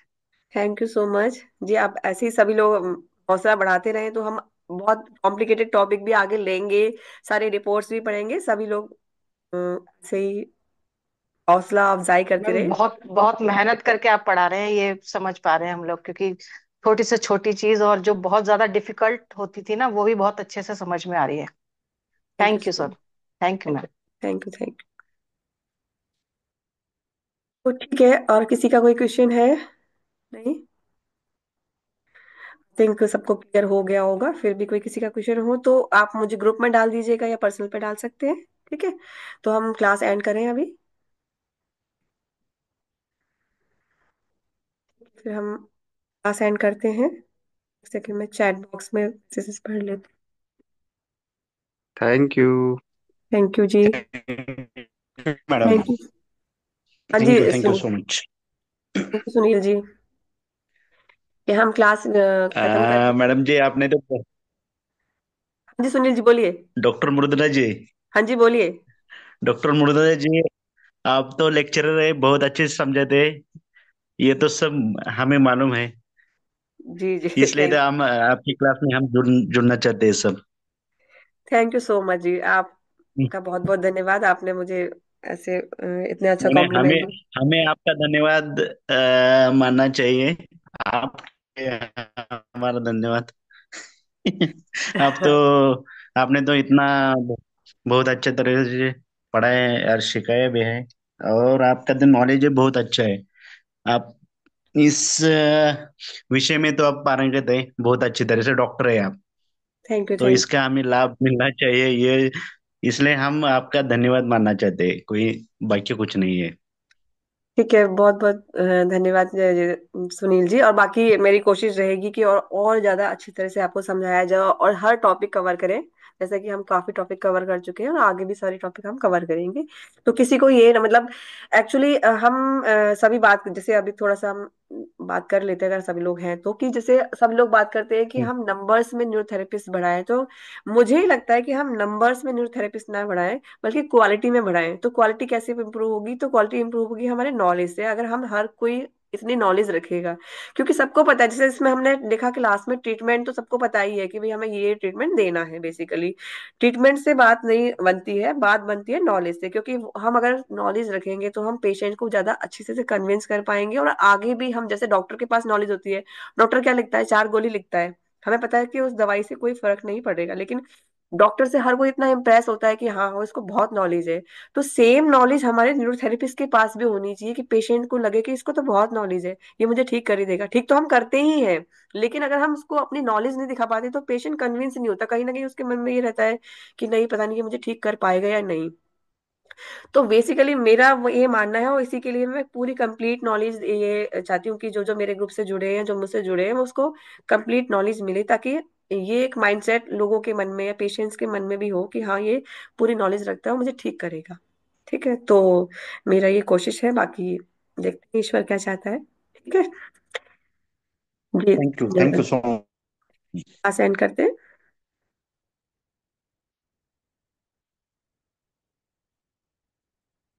Thank you so much ji. आप ऐसे ही सभी लोग हौसला बढ़ाते रहें, तो हम बहुत कॉम्प्लिकेटेड टॉपिक भी आगे लेंगे, सारे रिपोर्ट्स भी पढ़ेंगे, सभी लोग ऐसे ही हौसला अफजाई करते मैम रहे। बहुत बहुत मेहनत करके आप पढ़ा रहे हैं, ये समझ पा रहे हैं हम लोग, क्योंकि छोटी से छोटी चीज और जो बहुत ज्यादा डिफिकल्ट होती थी ना, वो भी बहुत अच्छे से समझ में आ रही है। Thank you thank you so sir. Much. Thank you ma'am. Thank you thank you. तो ठीक है, और किसी का कोई क्वेश्चन है? नहीं, थिंक सबको क्लियर हो गया होगा। फिर भी कोई किसी का क्वेश्चन हो तो आप मुझे ग्रुप में डाल दीजिएगा या पर्सनल पे डाल सकते हैं। ठीक है, तो हम क्लास एंड करें अभी, फिर हम क्लास एंड करते हैं। एक सेकंड में चैट बॉक्स में मैसेजेस पढ़ लेते थैंक यू। हैं। Thank you ji. Madam, thank you. हाँ ji thank you so much. Thank you Sunil ji, कि हम क्लास खत्म कर। मैडम जी, आपने तो हाँ जी सुनील जी बोलिए। डॉक्टर मुरुद्रा जी, हाँ जी बोलिए। डॉक्टर मुरुद्रा जी, आप तो लेक्चरर है, बहुत अच्छे से समझाते हैं। ये तो सब हमें मालूम है। जी जी इसलिए तो थैंक हम आपकी क्लास में हम जुड़ना चाहते हैं सब। थैंक यू सो मच जी। आपका बहुत बहुत धन्यवाद, आपने मुझे ऐसे इतने अच्छा मैंने हमें कॉम्प्लीमेंट दिया। हमें आपका धन्यवाद मानना चाहिए। आप हमारा धन्यवाद। आप तो आपने तो इतना बहुत अच्छे तरह से पढ़ाया और सिखाया भी है, और आपका तो नॉलेज है बहुत अच्छा है। आप इस विषय में तो आप पारंगत है, बहुत अच्छी तरह से डॉक्टर है आप। थैंक यू तो थैंक इसका हमें लाभ मिलना चाहिए, ये इसलिए हम आपका धन्यवाद मानना चाहते हैं, कोई बाकी कुछ नहीं है। ठीक है, बहुत बहुत धन्यवाद सुनील जी। और बाकी मेरी कोशिश रहेगी कि और ज्यादा अच्छी तरह से आपको समझाया जाए और हर टॉपिक कवर करें। जैसा कि हम काफी टॉपिक कवर कर चुके हैं और आगे भी सारे टॉपिक हम कवर करेंगे। तो किसी को ये ना, मतलब एक्चुअली हम सभी बात, जैसे अभी थोड़ा सा हम बात कर लेते हैं, अगर सभी लोग हैं तो, कि जैसे सब लोग बात करते हैं कि हम नंबर्स में न्यूरोथेरेपिस्ट बढ़ाएं, तो मुझे ही लगता है कि हम नंबर्स में न्यूरोथेरेपिस्ट ना बढ़ाएं, बल्कि क्वालिटी में बढ़ाएं। तो क्वालिटी कैसे इंप्रूव होगी? तो क्वालिटी इंप्रूव होगी हमारे नॉलेज से। अगर हम हर कोई इतनी नॉलेज रखेगा। क्योंकि सबको पता है, जैसे इसमें हमने देखा क्लास में ट्रीटमेंट तो सबको पता ही है कि भाई हमें ये ट्रीटमेंट देना है। बेसिकली ट्रीटमेंट से बात नहीं बनती है, बात बनती है नॉलेज से। क्योंकि हम अगर नॉलेज रखेंगे तो हम पेशेंट को ज्यादा अच्छे से कन्विंस कर पाएंगे, और आगे भी हम, जैसे डॉक्टर के पास नॉलेज होती है, डॉक्टर क्या लिखता है, 4 गोली लिखता है, हमें पता है कि उस दवाई से कोई फर्क नहीं पड़ेगा, लेकिन डॉक्टर से हर कोई इतना इम्प्रेस होता है कि हाँ हाँ इसको बहुत नॉलेज है। तो सेम नॉलेज हमारे न्यूरोथेरेपिस्ट के पास भी होनी चाहिए, कि पेशेंट को लगे कि इसको तो बहुत नॉलेज है, ये मुझे ठीक कर ही देगा। ठीक तो हम करते ही हैं, लेकिन अगर हम उसको अपनी नॉलेज नहीं दिखा पाते तो पेशेंट कन्विंस नहीं होता, कहीं ना कहीं उसके मन में ये रहता है कि नहीं, पता नहीं ये मुझे ठीक कर पाएगा या नहीं। तो बेसिकली मेरा ये मानना है, और इसी के लिए मैं पूरी कंप्लीट नॉलेज ये चाहती हूँ कि जो जो मेरे ग्रुप से जुड़े हैं, जो मुझसे जुड़े हैं, वो उसको कंप्लीट नॉलेज मिले, ताकि ये एक माइंडसेट लोगों के मन में या पेशेंट्स के मन में भी हो कि हाँ ये पूरी नॉलेज रखता है, मुझे ठीक करेगा। ठीक है, तो मेरा ये कोशिश है, बाकी देखते हैं ईश्वर क्या चाहता है। ठीक है जी। Thank you so much. Send करते हैं।